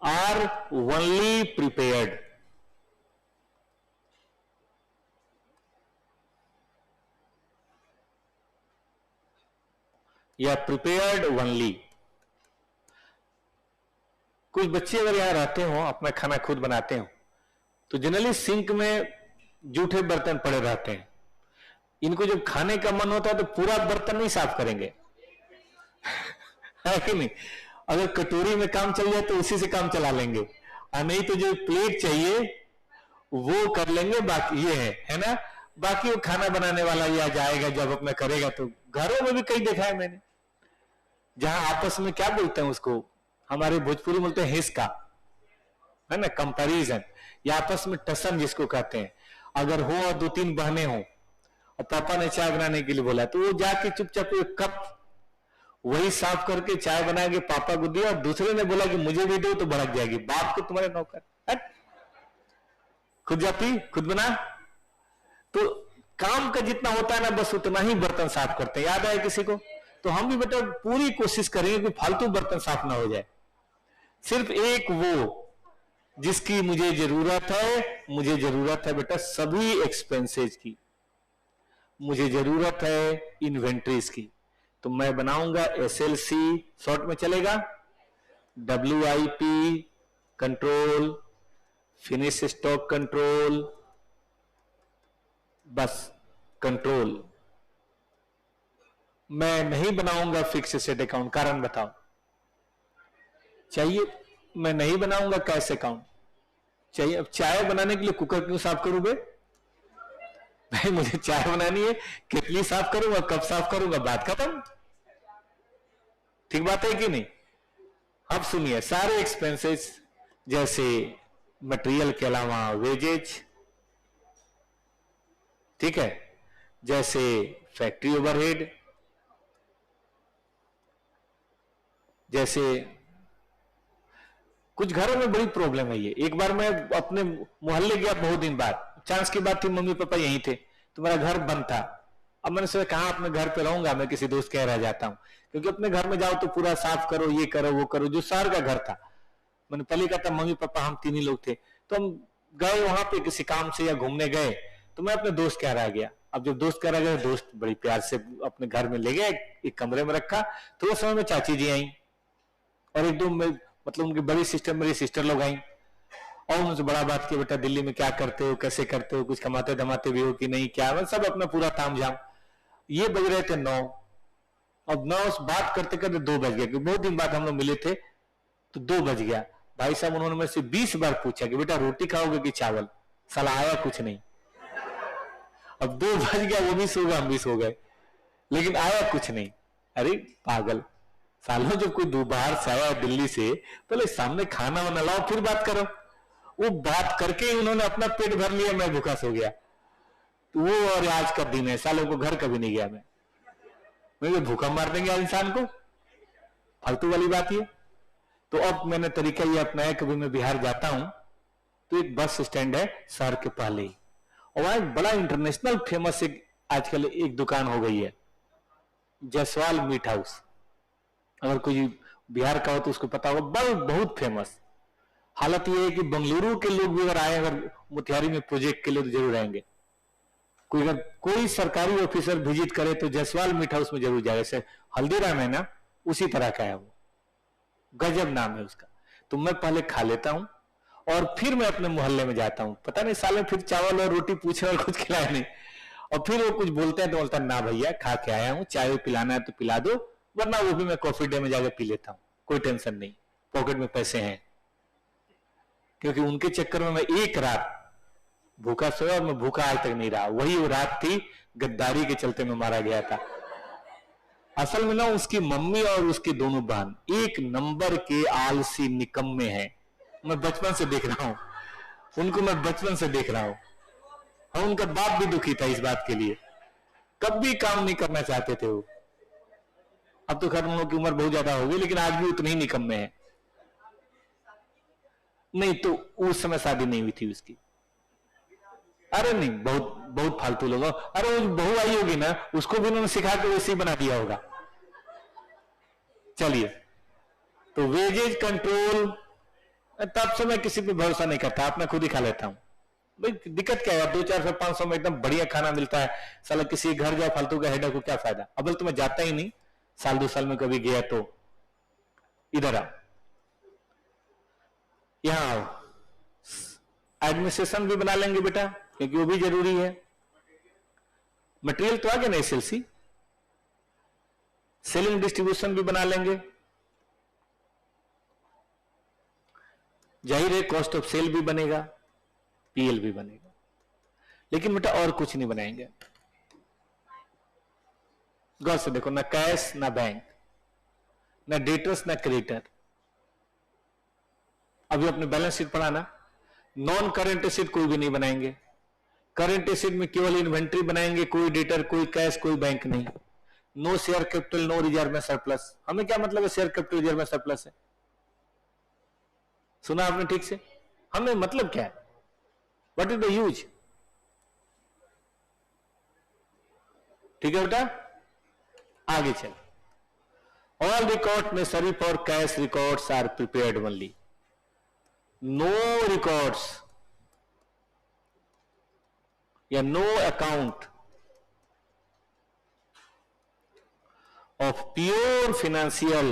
are only prepared, या प्रिपेयर्ड ओनली। कुछ बच्चे अगर यहां रहते हो, अपना खाना खुद बनाते हो, तो जनरली सिंक में जूठे बर्तन पड़े रहते हैं, इनको जब खाने का मन होता है तो पूरा बर्तन नहीं साफ करेंगे है कि नहीं, अगर कटोरी में काम चल जाए तो उसी से काम चला लेंगे, और नहीं तो जो प्लेट चाहिए वो कर लेंगे, बाकी ये है ना, बाकी वो खाना बनाने वाला या जाएगा जब अपना करेगा। तो घरों में भी कई देखा है मैंने, जहां आपस में क्या बोलते हैं उसको, हमारे भोजपुरी बोलते हैं हिसका, है ना, कंपैरिजन, या आपस में टसन जिसको कहते हैं। अगर हो और 2-3 बहनें हो और पापा ने चाय बनाने के लिए बोला, तो वो जाके चुपचाप एक कप वही साफ करके चाय बना के पापा को दिया, और दूसरे ने बोला कि मुझे भी दो, तो भड़क जाएगी, बाप को तुम्हारे नौकर, खुद जाती खुद बना। तो काम का जितना होता है ना, बस उतना ही बर्तन साफ करते हैं। याद आए किसी को? तो हम भी बेटा पूरी कोशिश करेंगे कि फालतू बर्तन साफ ना हो जाए। सिर्फ एक वो जिसकी मुझे जरूरत है बेटा सभी एक्सपेंसेस की, मुझे जरूरत है इन्वेंट्रीज की। तो मैं बनाऊंगा SLC, शॉर्ट में चलेगा, WIP control, finish stock control, बस कंट्रोल। मैं नहीं बनाऊंगा फिक्स एसेट अकाउंट। कारण बताओ चाहिए? मैं नहीं बनाऊंगा कैश अकाउंट चाहिए। अब चाय बनाने के लिए कुकर क्यों साफ करूं बे? भाई मुझे चाय बनानी है, कितनी साफ करूंगा, कब साफ करूंगा, बात खत्म। ठीक बात है कि नहीं? अब सुनिए, सारे एक्सपेंसेस जैसे मटेरियल के अलावा वेजेज, ठीक है, जैसे फैक्ट्री ओवरहेड, जैसे कुछ घरों में बड़ी प्रॉब्लम है ये। एक बार मैं अपने मोहल्ले गया बहुत दिन बाद, चांस की बात थी, मम्मी पापा यहीं थे, तो मेरा घर बंद था। अब मैंने सोचा कहां अपने घर पे रहूंगा, मैं किसी दोस्त के रह जाता हूं, क्योंकि अपने घर में जाओ तो पूरा साफ करो, ये करो वो करो, जो शहर का घर था। मैंने पहले कहा था मम्मी पापा हम 3 ही लोग थे, तो हम गए वहां पे किसी काम से या घूमने गए, तो मैं अपने दोस्त के रह गया। अब जब दोस्त के रह गया, दोस्त बड़ी प्यार से अपने घर में ले गए, एक कमरे में रखा। तो उस समय में चाची जी आई, और एक दो मतलब उनकी बड़ी सिस्टर, मेरी सिस्टर लोग आई, और उनसे बड़ा बात किया, बेटा दिल्ली में क्या करते हो, कैसे करते हो, कुछ कमाते धमाते भी हो कि नहीं, क्या, मैं सब अपना पूरा तामझाम। ये बज रहे थे 9। अब 9 बात करते करते 2 बज गया, क्योंकि बहुत दिन बाद हम लोग मिले थे, तो 2 बज गया। भाई साहब उन्होंने मेरे से 20 बार पूछा कि बेटा रोटी खाओगे कि चावल, साला आया कुछ नहीं। अब 2 बज गया, वो भी सो गए, हम भी सो गए, लेकिन आया कुछ नहीं। अरे पागल सालों, जब कोई बाहर से आया दिल्ली से, पहले सामने खाना वाना लाओ फिर बात करो। वो बात करके ही उन्होंने अपना पेट भर लिया, मैं भूखा सो गया। तो वो और आज का दिन है, सालों को घर कभी नहीं गया मैं भूखा मार देंगे इंसान को, फालतू वाली बात ये। तो अब मैंने तरीका ये अपनाया, कभी मैं बिहार जाता हूं तो एक बस स्टैंड है शहर के पहले ही, और वहां एक बड़ा इंटरनेशनल फेमस एक आजकल एक दुकान हो गई है, जयसवाल मीट हाउस। अगर कोई बिहार का हो तो उसको पता होगा, बहुत फेमस। हालत यह है कि बेंगलुरु के लोग भी अगर आए, अगर मोतिहारी में प्रोजेक्ट के लिए, तो जरूर आएंगे। कोई सरकारी ऑफिसर विजिट करे तो जयसवाल मीट हाउस में जरूर जाए। जैसे हल्दीराम है ना, उसी तरह का है वो, गजब नाम है उसका। तो मैं पहले खा लेता हूं, और फिर मैं अपने मोहल्ले में जाता हूं। पता नहीं साले फिर चावल और रोटी पूछे और कुछ खिलाए नहीं, और फिर वो कुछ बोलते हैं तो बोलता ना भैया खा के आया हूं, चाय पिलाना है तो पिला दो, वरना वो भी मैं कॉफी डे में जाकर पी लेता हूं, कोई टेंशन नहीं, पॉकेट में पैसे हैं। क्योंकि उनके चक्कर में मैं एक रात भूखा सोया, और मैं भूखा आज तक नहीं रहा। वही वो रात थी गद्दारी के चलते मैं मारा गया था। असल में ना उसकी मम्मी और उसकी दोनों बहन एक नंबर के आलसी निकम्मे हैं। मैं बचपन से देख रहा हूं उनको, मैं बचपन से देख रहा हूं। और उनका बाप भी दुखी था इस बात के लिए, कभी काम नहीं करना चाहते थे वो। अब तो खैर उन लोगों की उम्र बहुत ज्यादा हो गई, लेकिन आज भी उतने ही निकम्मे हैं। नहीं तो उस समय शादी नहीं हुई थी उसकी। अरे नहीं, बहुत बहुत फालतू लोग। अरे वो बहू आई होगी ना, उसको भी उन्होंने सिखा के वैसे ही बना दिया होगा। चलिए, तो वेजेज कंट्रोल, तब से मैं किसी पे भरोसा नहीं करता, आप मैं खुद ही खा लेता हूं। भाई दिक्कत क्या है, 200-400-500 में एकदम बढ़िया खाना मिलता है, साला किसी घर जाओ फालतू का हेडक को क्या फायदा। अब तो मैं जाता ही नहीं, साल 2 साल में कभी गया तो। इधर आओ, यहां आओ, एडमिनिस्ट्रेशन भी बना लेंगे बेटा, क्योंकि वो भी जरूरी है। मटेरियल तो आ गया ना, SLC, सेलिंग डिस्ट्रीब्यूशन भी बना लेंगे, जाहिर है कॉस्ट ऑफ सेल भी बनेगा, PL भी बनेगा। लेकिन बेटा और कुछ नहीं बनाएंगे। गौर से देखो, ना कैश ना बैंक, ना डेटर्स ना क्रेडिटर। अभी अपने बैलेंस शीट पढ़ा ना, नॉन करेंट एसेट कोई भी नहीं बनाएंगे। करेंट एसेट में केवल इन्वेंट्री बनाएंगे, कोई डेटर, कोई कैश, कोई बैंक नहीं। No share capital, no reserve में सरप्लस। हमें क्या मतलब है शेयर कैपिटल रिजर्व में सरप्लस है? सुना आपने ठीक से? हमें मतलब क्या है? What is the use? ठीक है बेटा, आगे चल। All record necessary for cash records are prepared only. No records या no account of pure financial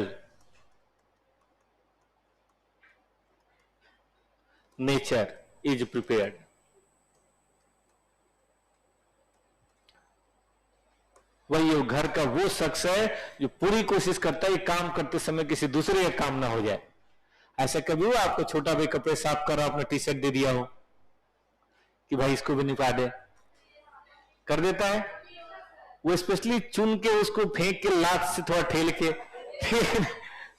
nature is prepared। वही वो घर का वो शख्स है जो पूरी कोशिश करता है काम करते समय किसी दूसरे का काम ना हो जाए। ऐसा कभी हुआ आपको छोटा भाई कपड़े साफ कर आपने टी शर्ट दे दिया हो कि भाई इसको भी निपा दे? कर देता है वो, स्पेशली चुन के उसको फेंक के लात से थोड़ा ठेल के फिर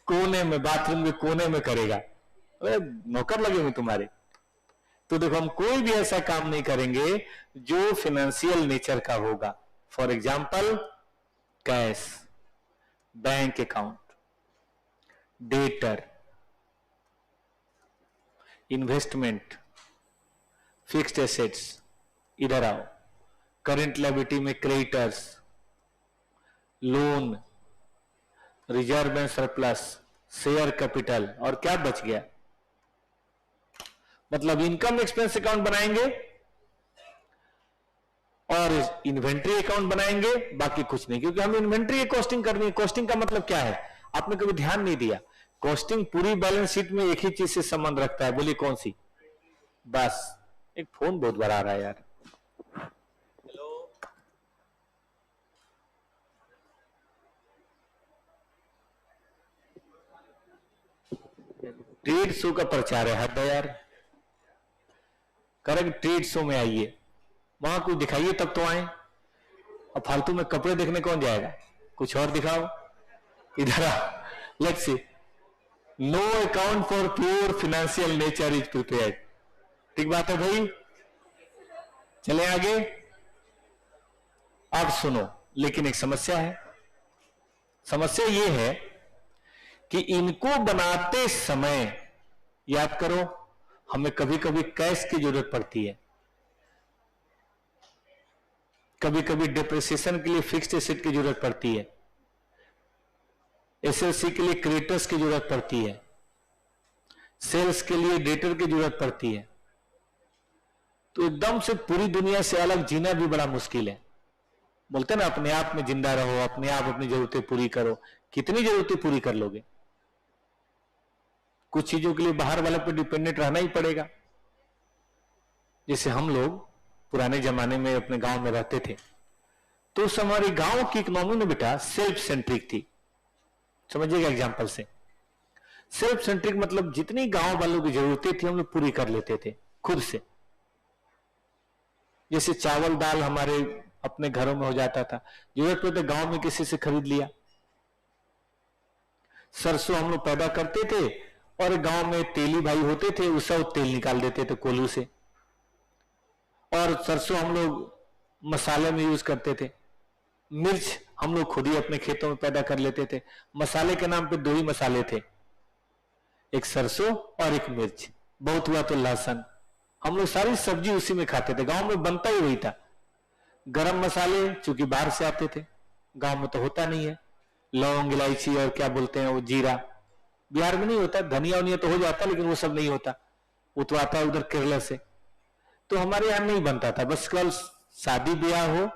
कोने में, बाथरूम के कोने में करेगा। अरे नौकर लगे हुए तुम्हारे। तो देखो, हम कोई भी ऐसा काम नहीं करेंगे जो फाइनेंशियल नेचर का होगा। For example cash, bank account, debtor, investment, fixed assets, इधर आओ, करंट लायबिलिटी में creditors, loan, reserve and surplus, share capital, और क्या बच गया? मतलब इनकम एक्सपेंस अकाउंट बनाएंगे और इन्वेंट्री अकाउंट बनाएंगे, बाकी कुछ नहीं। क्योंकि हम इन्वेंट्री की कॉस्टिंग करनी है। कॉस्टिंग का मतलब क्या है? आपने कभी ध्यान नहीं दिया। कॉस्टिंग पूरी बैलेंस शीट में एक ही चीज से संबंध रखता है। बोलिए कौन सी? बस एक फोन बहुत बड़ा आ रहा है यार। ट्रेड शो का प्रचार है, हद है यार। करेक्ट, ट्रेड शो में आइए, वहां कुछ दिखाइए तब तो आए। अब फालतू में कपड़े देखने कौन जाएगा? कुछ और दिखाओ। इधर आ, let's see. No account for pure financial nature is prepared. ठीक बात है भाई, चले आगे। अब सुनो, लेकिन एक समस्या है। समस्या यह है कि इनको बनाते समय, याद करो, हमें कभी कभी कैश की जरूरत पड़ती है, कभी कभी डिप्रिसिएशन के लिए फिक्स्ड एसेट की जरूरत पड़ती है, एसएलसी के लिए क्रेडिटर्स की जरूरत पड़ती है, सेल्स के लिए डेटर की जरूरत पड़ती है। तो एकदम से पूरी दुनिया से अलग जीना भी बड़ा मुश्किल है। बोलते ना, अपने आप में जिंदा रहो, अपने आप अपनी जरूरतें पूरी करो। कितनी जरूरतें पूरी कर लोगे? कुछ चीजों के लिए बाहर वाले पर डिपेंडेंट रहना ही पड़ेगा। जैसे हम लोग पुराने जमाने में अपने गांव में रहते थे, तो उस हमारे गांव की इकोनॉमी में बेटा सेल्फ सेंट्रिक थी। समझिएगा एग्जांपल से। सेल्फ सेंट्रिक मतलब जितनी गांव वालों की जरूरतें थी हम लोग पूरी कर लेते थे खुद से। जैसे चावल दाल हमारे अपने घरों में हो जाता था, जरूरत पड़े तो गांव में किसी से खरीद लिया। सरसों हम लोग पैदा करते थे और गांव में तेली भाई होते थे, उससे तेल निकाल देते थे कोल्हू से। और सरसों हम लोग मसाले में यूज करते थे। मिर्च हम लोग खुद ही अपने खेतों में पैदा कर लेते थे। मसाले के नाम पे दो ही मसाले थे, एक सरसों और एक मिर्च। बहुत हुआ तो लहसुन। हम लोग सारी सब्जी उसी में खाते थे, गांव में बनता ही वही था। गरम मसाले चूंकि बाहर से आते थे, गांव में तो होता नहीं है। लौंग, इलायची और क्या बोलते हैं वो, जीरा, बिहार में नहीं होता। धनिया वनिया तो हो जाता, लेकिन वो सब नहीं होता, वो तो आता है उधर केरला से। तो हमारे यहां नहीं बनता था। बस कल शादी ब्याह हो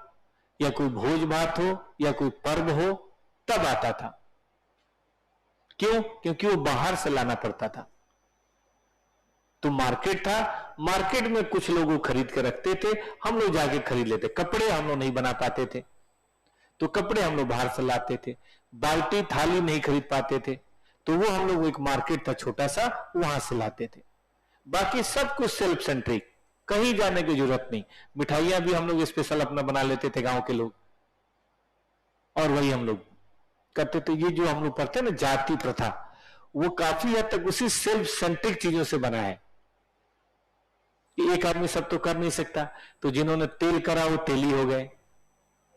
या कोई भोज भात हो या कोई पर्व हो तब आता था। क्यों? क्योंकि वो बाहर से लाना पड़ता था। तो मार्केट था, मार्केट में कुछ लोग खरीद के रखते थे, हम लोग जाके खरीद लेते। कपड़े हम लोग नहीं बना पाते थे, तो कपड़े हम लोग बाहर से लाते थे। बाल्टी थाली नहीं खरीद पाते थे, तो वो हम लोग एक मार्केट था छोटा सा, वहां से लाते थे। बाकी सब कुछ सेल्फ सेंट्रिक। कहीं जाने की जरूरत नहीं। मिठाइयां भी हम लोग स्पेशल अपना बना लेते थे गांव के लोग, और वही हम लोग करते थे। ये जो हम लोग पढ़ते हैं ना जाति प्रथा, वो काफी हद तक उसी सेल्फ सेंट्रिक चीजों से बना है कि एक आदमी सब तो कर नहीं सकता, तो जिन्होंने तेल करा वो तेली हो गए,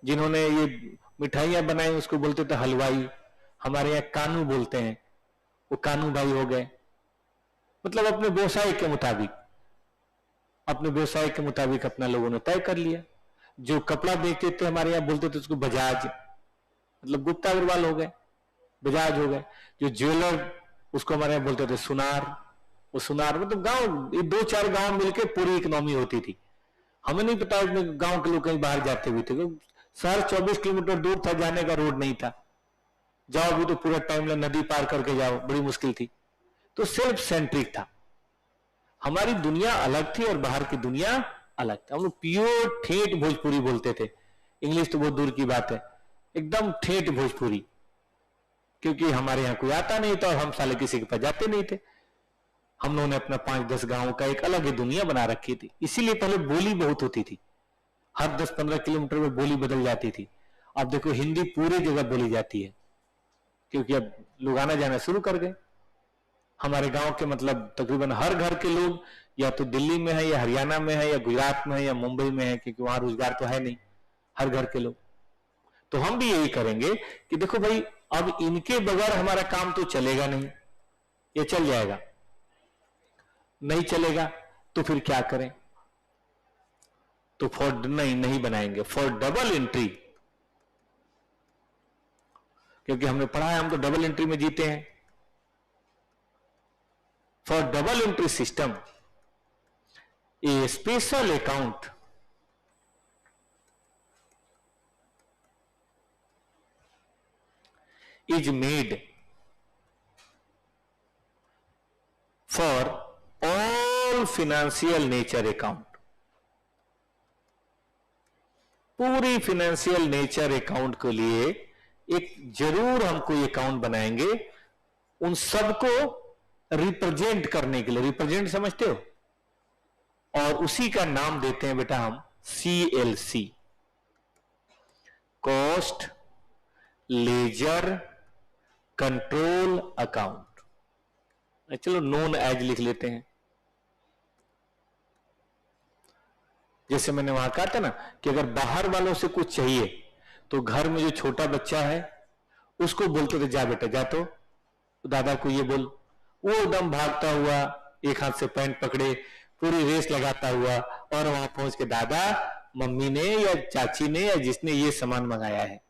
जिन्होंने ये मिठाइयां बनाई उसको बोलते थे हलवाई, हमारे यहाँ कानू बोलते हैं, वो कानू भाई हो गए। मतलब अपने व्यवसाय के मुताबिक, अपने व्यवसाय के मुताबिक अपना लोगों ने तय कर लिया। जो कपड़ा बेचते थे हमारे यहाँ बोलते थे उसको बजाज, मतलब गुप्ता अग्रवाल हो गए, बजाज हो गए। जो ज्वेलर उसको हमारे यहाँ बोलते थे सुनार, वो सुनार। मतलब गांव, ये 2-4 गांव मिलकर पूरी इकोनॉमी होती थी। हमें नहीं पता गांव के लोग कहीं बाहर जाते हुए थे, शहर 24 किलोमीटर दूर था, जाने का रोड नहीं था, जाओ भी तो पूरा टाइम नदी पार करके जाओ, बड़ी मुश्किल थी। तो सेल्फ सेंट्रिक था, हमारी दुनिया अलग थी और बाहर की दुनिया अलग था। हम लोग प्योर ठेठ भोजपुरी बोलते थे, इंग्लिश तो बहुत दूर की बात है, एकदम ठेठ भोजपुरी, क्योंकि हमारे यहाँ कोई आता नहीं था और हम साले किसी के पास जाते नहीं थे। हम लोगों ने अपना 5-10 गांवों का एक अलग ही दुनिया बना रखी थी। इसीलिए पहले बोली बहुत होती थी, हर 10-15 किलोमीटर में बोली बदल जाती थी। अब देखो हिंदी पूरी जगह बोली जाती है, क्योंकि अब लोग आना जाना शुरू कर गए। हमारे गांव के मतलब तकरीबन हर घर के लोग या तो दिल्ली में है या हरियाणा में है या गुजरात में है या मुंबई में है, क्योंकि वहां रोजगार तो है नहीं, हर घर के लोग। तो हम भी यही करेंगे कि देखो भाई, अब इनके बगैर हमारा काम तो चलेगा नहीं। ये चल जाएगा, नहीं चलेगा तो फिर क्या करें? तो फॉर नहीं बनाएंगे, फॉर डबल एंट्री, क्योंकि हमने पढ़ा है, हम तो डबल एंट्री में जीते हैं। For double entry system A special account is made for all financial nature account। पूरी फाइनेंशियल नेचर अकाउंट के लिए एक जरूर हम कोई अकाउंट बनाएंगे, उन सबको रिप्रेजेंट करने के लिए। रिप्रेजेंट समझते हो? और उसी का नाम देते हैं बेटा हम CLC, cost ledger control account. चलो नोन एज लिख लेते हैं। जैसे मैंने वहां कहा था ना कि अगर बाहर वालों से कुछ चाहिए तो घर में जो छोटा बच्चा है उसको बोलते थे जा बेटा जा, तो दादा को ये बोल, वो एकदम भागता हुआ एक हाथ से पैंट पकड़े पूरी रेस लगाता हुआ और वहां पहुंच के दादा मम्मी ने या चाची ने या जिसने ये सामान मंगाया है।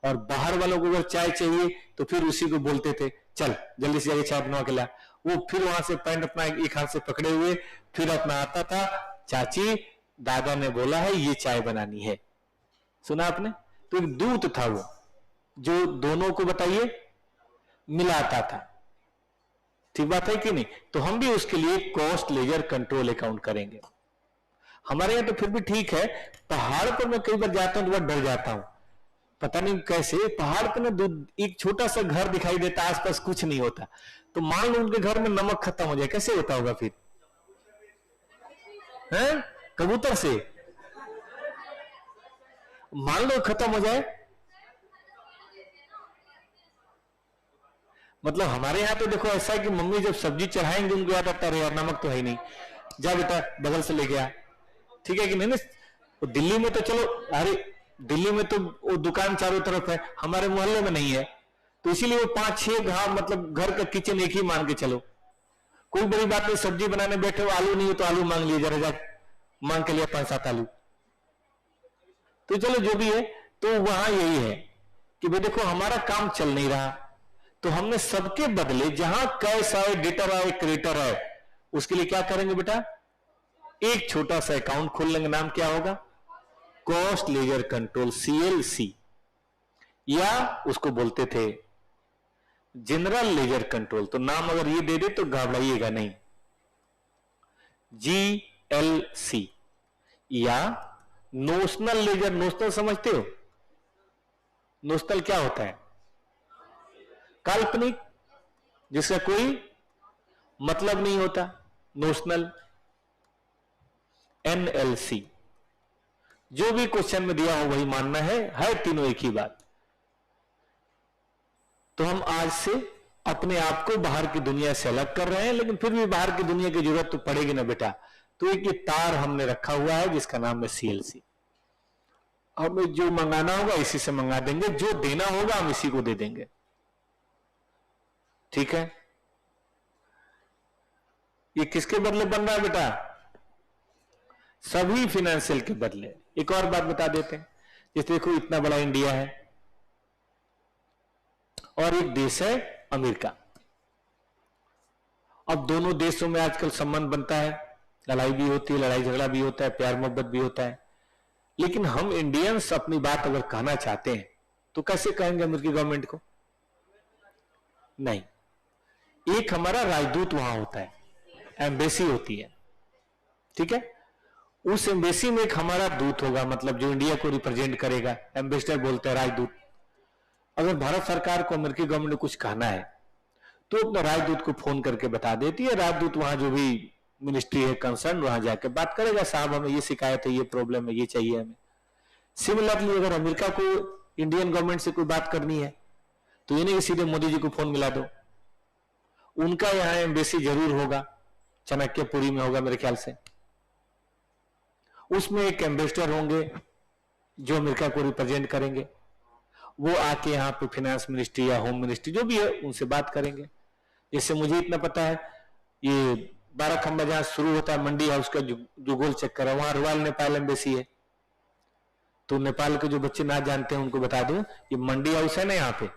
और बाहर वालों को अगर चाय चाहिए तो फिर उसी को बोलते थे चल जल्दी से जाके चाय बनवा के ला। वो फिर वहां से पैंट अपना एक हाथ से पकड़े हुए फिर अपना आता था, चाची दादा ने बोला है ये चाय बनानी है। सुना आपने? तो एक दूत था वो जो दोनों को बताइए मिलाता था। ठीक बात है कि नहीं? तो हम भी उसके लिए कॉस्ट लेजर कंट्रोल अकाउंट करेंगे। हमारे यहां तो फिर भी ठीक है, पहाड़ पर मैं कई बार जाता हूं तो बहुत डर जाता हूं, पता नहीं कैसे। पहाड़ पर ना एक छोटा सा घर दिखाई देता, आसपास कुछ नहीं होता, तो मान लो उनके घर में नमक खत्म हो जाए, कैसे होता होगा फिर? हैं? कबूतर से मान लो खत्म हो जाए, मतलब हमारे यहां तो देखो ऐसा है कि मम्मी जब सब्जी चढ़ाएंगे उनको याद आता है यार नमक तो है ही नहीं, जा बेटा बगल से ले गया। ठीक है कि नहीं? तो दिल्ली में तो चलो, अरे दिल्ली में तो वो दुकान चारों तरफ है, हमारे मोहल्ले में नहीं है, तो इसीलिए वो 5-6 घाव मतलब घर का किचन एक ही मान के चलो। कोई बड़ी बात नहीं, सब्जी बनाने बैठे हो आलू नहीं हो तो आलू मांग लिए, जरा जा मांग के लिया 5-7 आलू। तो चलो जो भी है, तो वहां यही है कि भाई देखो हमारा काम चल नहीं रहा, तो हमने सबके बदले जहां कैश आए डेटर आए क्रेडिटर आए उसके लिए क्या करेंगे बेटा? एक छोटा सा अकाउंट खोल लेंगे। नाम क्या होगा? कॉस्ट लेजर कंट्रोल, CLC, या उसको बोलते थे जनरल लेजर कंट्रोल। तो नाम अगर ये दे दे तो घबराइएगा नहीं, GLC या नोशनल लेजर। नोशनल समझते हो? नोशनल क्या होता है? काल्पनिक, जिसका कोई मतलब नहीं होता, नोशनल। NLC। जो भी क्वेश्चन में दिया हो वही मानना है तीनों एक ही बात। तो हम आज से अपने आप को बाहर की दुनिया से अलग कर रहे हैं, लेकिन फिर भी बाहर की दुनिया की जरूरत तो पड़ेगी ना बेटा। तो एक ये तार हमने रखा हुआ है जिसका नाम है CLC। हमें जो मंगाना होगा इसी से मंगा देंगे, जो देना होगा हम इसी को दे देंगे। ठीक है, ये किसके बदले बन रहा है बेटा? सभी फिनेंशियल के बदले। एक और बात बता देते हैं, जैसे देखो इतना बड़ा इंडिया है और एक देश है अमेरिका। अब दोनों देशों में आजकल संबंध बनता है, लड़ाई भी होती है, लड़ाई झगड़ा भी होता है, प्यार मोहब्बत भी होता है। लेकिन हम इंडियंस अपनी बात अगर कहना चाहते हैं तो कैसे कहेंगे अमेरिकी गवर्नमेंट को? नहीं, एक हमारा राजदूत वहां होता है, एम्बेसी होती है। ठीक है, उस एम्बेसी में एक हमारा दूत होगा, मतलब जो इंडिया को रिप्रेजेंट करेगा, एम्बेसडर बोलते हैं, राजदूत। अगर भारत सरकार को अमेरिकी गवर्नमेंट को कुछ कहना है तो अपना राजदूत को फोन करके बता देती है। राजदूत वहां जो भी मिनिस्ट्री है कंसर्न, वहां जाके बात करेगा, साहब हमें ये शिकायत है, ये प्रॉब्लम है, ये चाहिए हमें। सिमिलरली अगर अमेरिका को इंडियन गवर्नमेंट से कोई बात करनी है तो ये नहीं कि सीधे मोदी जी को फोन मिला दो, उनका यहाँ एम्बेसी जरूर होगा, चाणक्यपुरी में होगा मेरे ख्याल से। उसमें एक एम्बेसडर होंगे जो अमेरिका को रिप्रेजेंट करेंगे, वो आके यहाँ पे फाइनेंस मिनिस्ट्री या होम मिनिस्ट्री जो भी है उनसे बात करेंगे। जैसे मुझे इतना पता है, ये 12 खंबा जहां शुरू होता है मंडी हाउस का जो गोल चक्कर है, वहां रॉयल नेपाल एम्बेसी है। तो नेपाल के जो बच्चे ना जानते हैं उनको बता दूं, ये मंडी हाउस है ना, यहाँ पे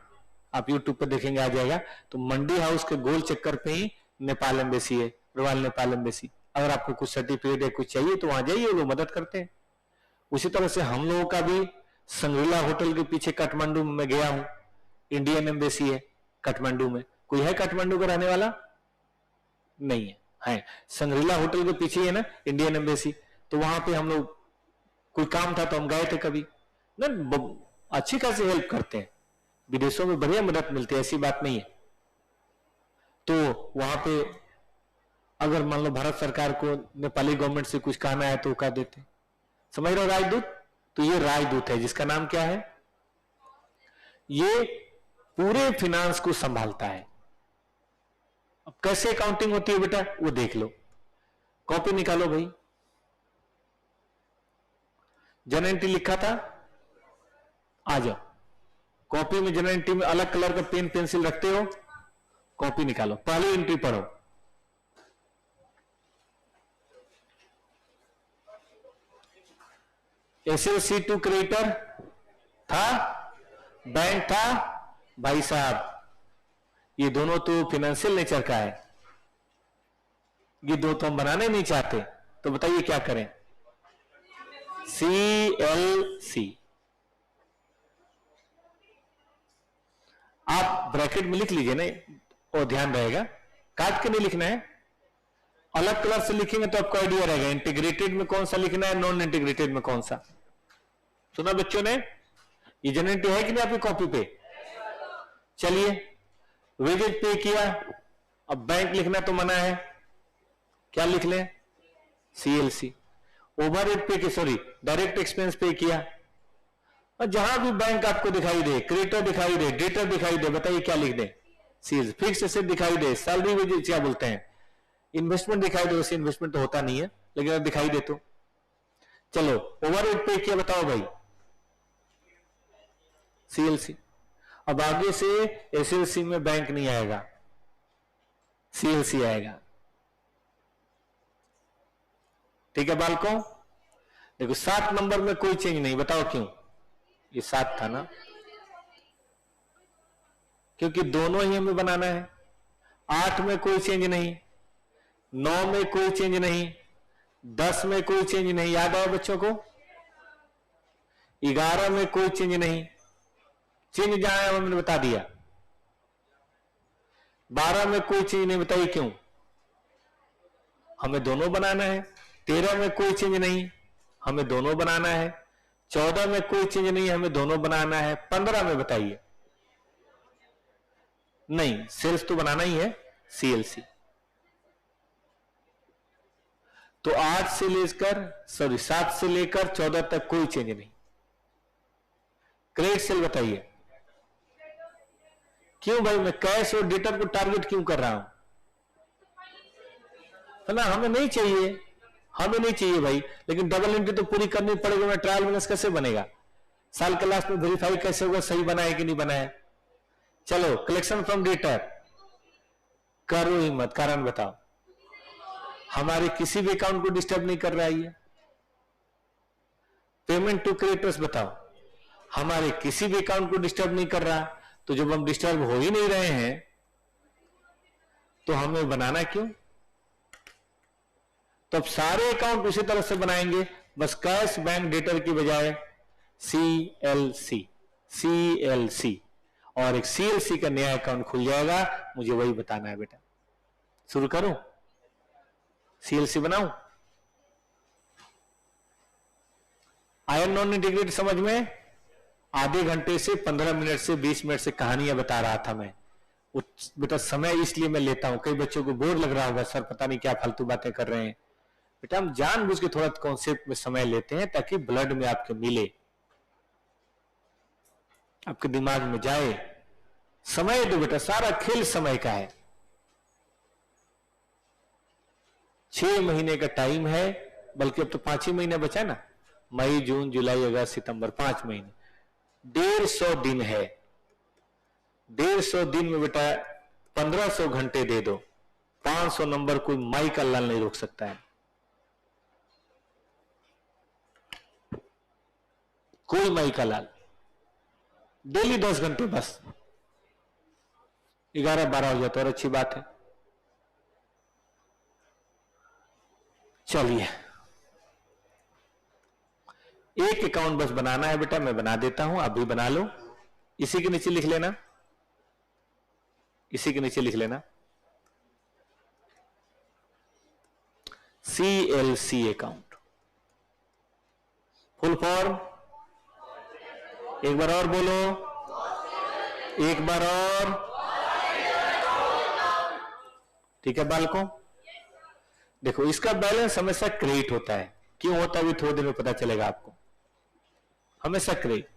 आप यूट्यूब पे देखेंगे आ जाएगा। तो मंडी हाउस के गोल चक्कर पे ही नेपाल एम्बेसी है, रॉयल नेपाल एम्बेसी। अगर आपको कुछ सर्टिफिकेट या कुछ चाहिए तो वहां जाइए, वो लोग मदद करते हैं। उसी तरह से हम लोगों का भी संग्रीला होटल के पीछे काठमांडू में गया हूं, इंडियन एम्बेसी है काठमांडू में। कोई है काठमांडू का रहने वाला? नहीं है संग्रीला होटल के पीछे है ना इंडियन एम्बेसी। तो वहां पे हम लोग कोई काम था तो हम गए थे कभी ना, अच्छी खासी हेल्प करते हैं। विदेशों में बढ़िया मदद मिलती है, ऐसी बात नहीं है। तो वहां पे अगर मान लो भारत सरकार को नेपाली गवर्नमेंट से कुछ कहना है तो कह देते, समझ रहे हो राजदूत? तो ये राजदूत है जिसका नाम क्या है, ये पूरे फिनांस को संभालता है। अब कैसे अकाउंटिंग होती है बेटा वो देख लो, कॉपी निकालो भाई। जनरल एंट्री लिखा था, आ जाओ कॉपी में। जनरल एंट्री में अलग कलर का पेन पेंसिल रखते हो, कॉपी निकालो, पहली एंट्री पढ़ो। SLC2 क्रेडिटर था, बैंक था, भाई साहब ये दोनों तो फाइनेंशियल नेचर का है, ये दो तो हम बनाने नहीं चाहते। तो बताइए क्या करें? CLC आप ब्रैकेट में लिख लीजिए ना, और ध्यान रहेगा काट के नहीं लिखना है। अलग कलर से लिखेंगे तो आपको आइडिया रहेगा इंटीग्रेटेड में कौन सा लिखना है, नॉन इंटीग्रेटेड में कौन सा। सुना बच्चों ने? ये जनरेट है कि नहीं आपकी कॉपी पे? चलिए वेजेज पे किया, अब बैंक लिखना तो मना है, क्या लिख लें? CLC। ओवरहेड पे की सॉरी डायरेक्ट एक्सपेंस पे किया, और जहां भी बैंक आपको दिखाई दे, क्रेडिटर दिखाई दे, डेटर दिखाई दे, बताइए क्या लिख दें? CLC। फिक्स एसेट दिखाई दे, सैलरी वेजेज क्या बोलते हैं, इन्वेस्टमेंट दिखाई दे, वैसे इन्वेस्टमेंट तो होता नहीं है लेकिन अगर दिखाई दे तो चलो। ओवरहेड पे किया, बताओ भाई? CLC। अब आगे से SLC में बैंक नहीं आएगा, CLC आएगा। ठीक है बालकों? देखो 7 नंबर में कोई चेंज नहीं, बताओ क्यों? ये 7 था ना, क्योंकि दोनों ही हमें बनाना है। 8 में कोई चेंज नहीं, 9 में कोई चेंज नहीं, 10 में कोई चेंज नहीं, याद आओ बच्चों को? 11 में कोई चेंज नहीं, चेंज जहां है मैंने बता दिया। 12 में कोई चेंज नहीं, बताइए क्यों? हमें दोनों बनाना है। 13 में कोई चेंज नहीं, हमें दोनों बनाना है। 14 में कोई चेंज नहीं, हमें दोनों बनाना है। 15 में बताइए? नहीं, सेल्स तो बनाना ही है, CLC। तो 7 से लेकर 14 तक कोई चेंज नहीं। क्रेडिट सेल बताइए क्यों भाई, मैं कैश और डेटर को टारगेट क्यों कर रहा हूं? है ना, हमें नहीं चाहिए भाई, लेकिन डबल एंट्री तो पूरी करनी पड़ेगी। मैं ट्रायल बैलेंस कैसे बनेगा? साल के लास्ट में वेरीफाई कैसे होगा सही बना है कि नहीं बना है? चलो कलेक्शन फ्रॉम डेटर करो ही मत, कारण बताओ। हमारे किसी भी अकाउंट को डिस्टर्ब नहीं कर रहा है ये। पेमेंट टू क्रेडिटर्स बताओ, हमारे किसी भी अकाउंट को डिस्टर्ब नहीं कर रहा। तो जब हम डिस्टर्ब हो ही नहीं रहे हैं तो हमें बनाना क्यों? तो अब सारे अकाउंट उसी तरह से बनाएंगे, बस कैश बैंक डेटर की बजाय CLC और एक CLC का नया अकाउंट खुल जाएगा। मुझे वही बताना है बेटा। शुरू करूं? CLC बनाऊं? आयन नॉन इंटीग्रेटेड समझ में? आधे घंटे से 15 मिनट से 20 मिनट से कहानियां बता रहा था मैं। बेटा समय इसलिए मैं लेता हूं, कई बच्चों को बोर लग रहा होगा, सर पता नहीं क्या फालतू बातें कर रहे हैं। बेटा हम जानबूझ के थोड़ा कॉन्सेप्ट में समय लेते हैं ताकि ब्लड में आपके मिले, आपके दिमाग में जाए। समय दो बेटा, सारा खेल समय का है। 6 महीने का टाइम है, बल्कि अब तो 5 ही महीने बचा ना, मई जून जुलाई अगस्त सितंबर, 5 महीने, 150 दिन है। 150 दिन में बेटा 1500 घंटे दे दो, 500 नंबर कोई माई का लाल नहीं रोक सकता है, कोई माई का लाल। डेली 10 घंटे बस, 11-12 हो जाता और अच्छी बात है। चलिए एक अकाउंट बस बनाना है बेटा, मैं बना देता हूं, आप भी बना लो। इसी के नीचे लिख लेना, इसी के नीचे लिख लेना CLC अकाउंट, फुल फॉर्म। एक बार और बोलो, एक बार और। ठीक है बालकों, देखो इसका बैलेंस हमेशा क्रेडिट होता है। क्यों होता है भी थोड़ी देर में पता चलेगा आपको। हमेशा क्रेडिट,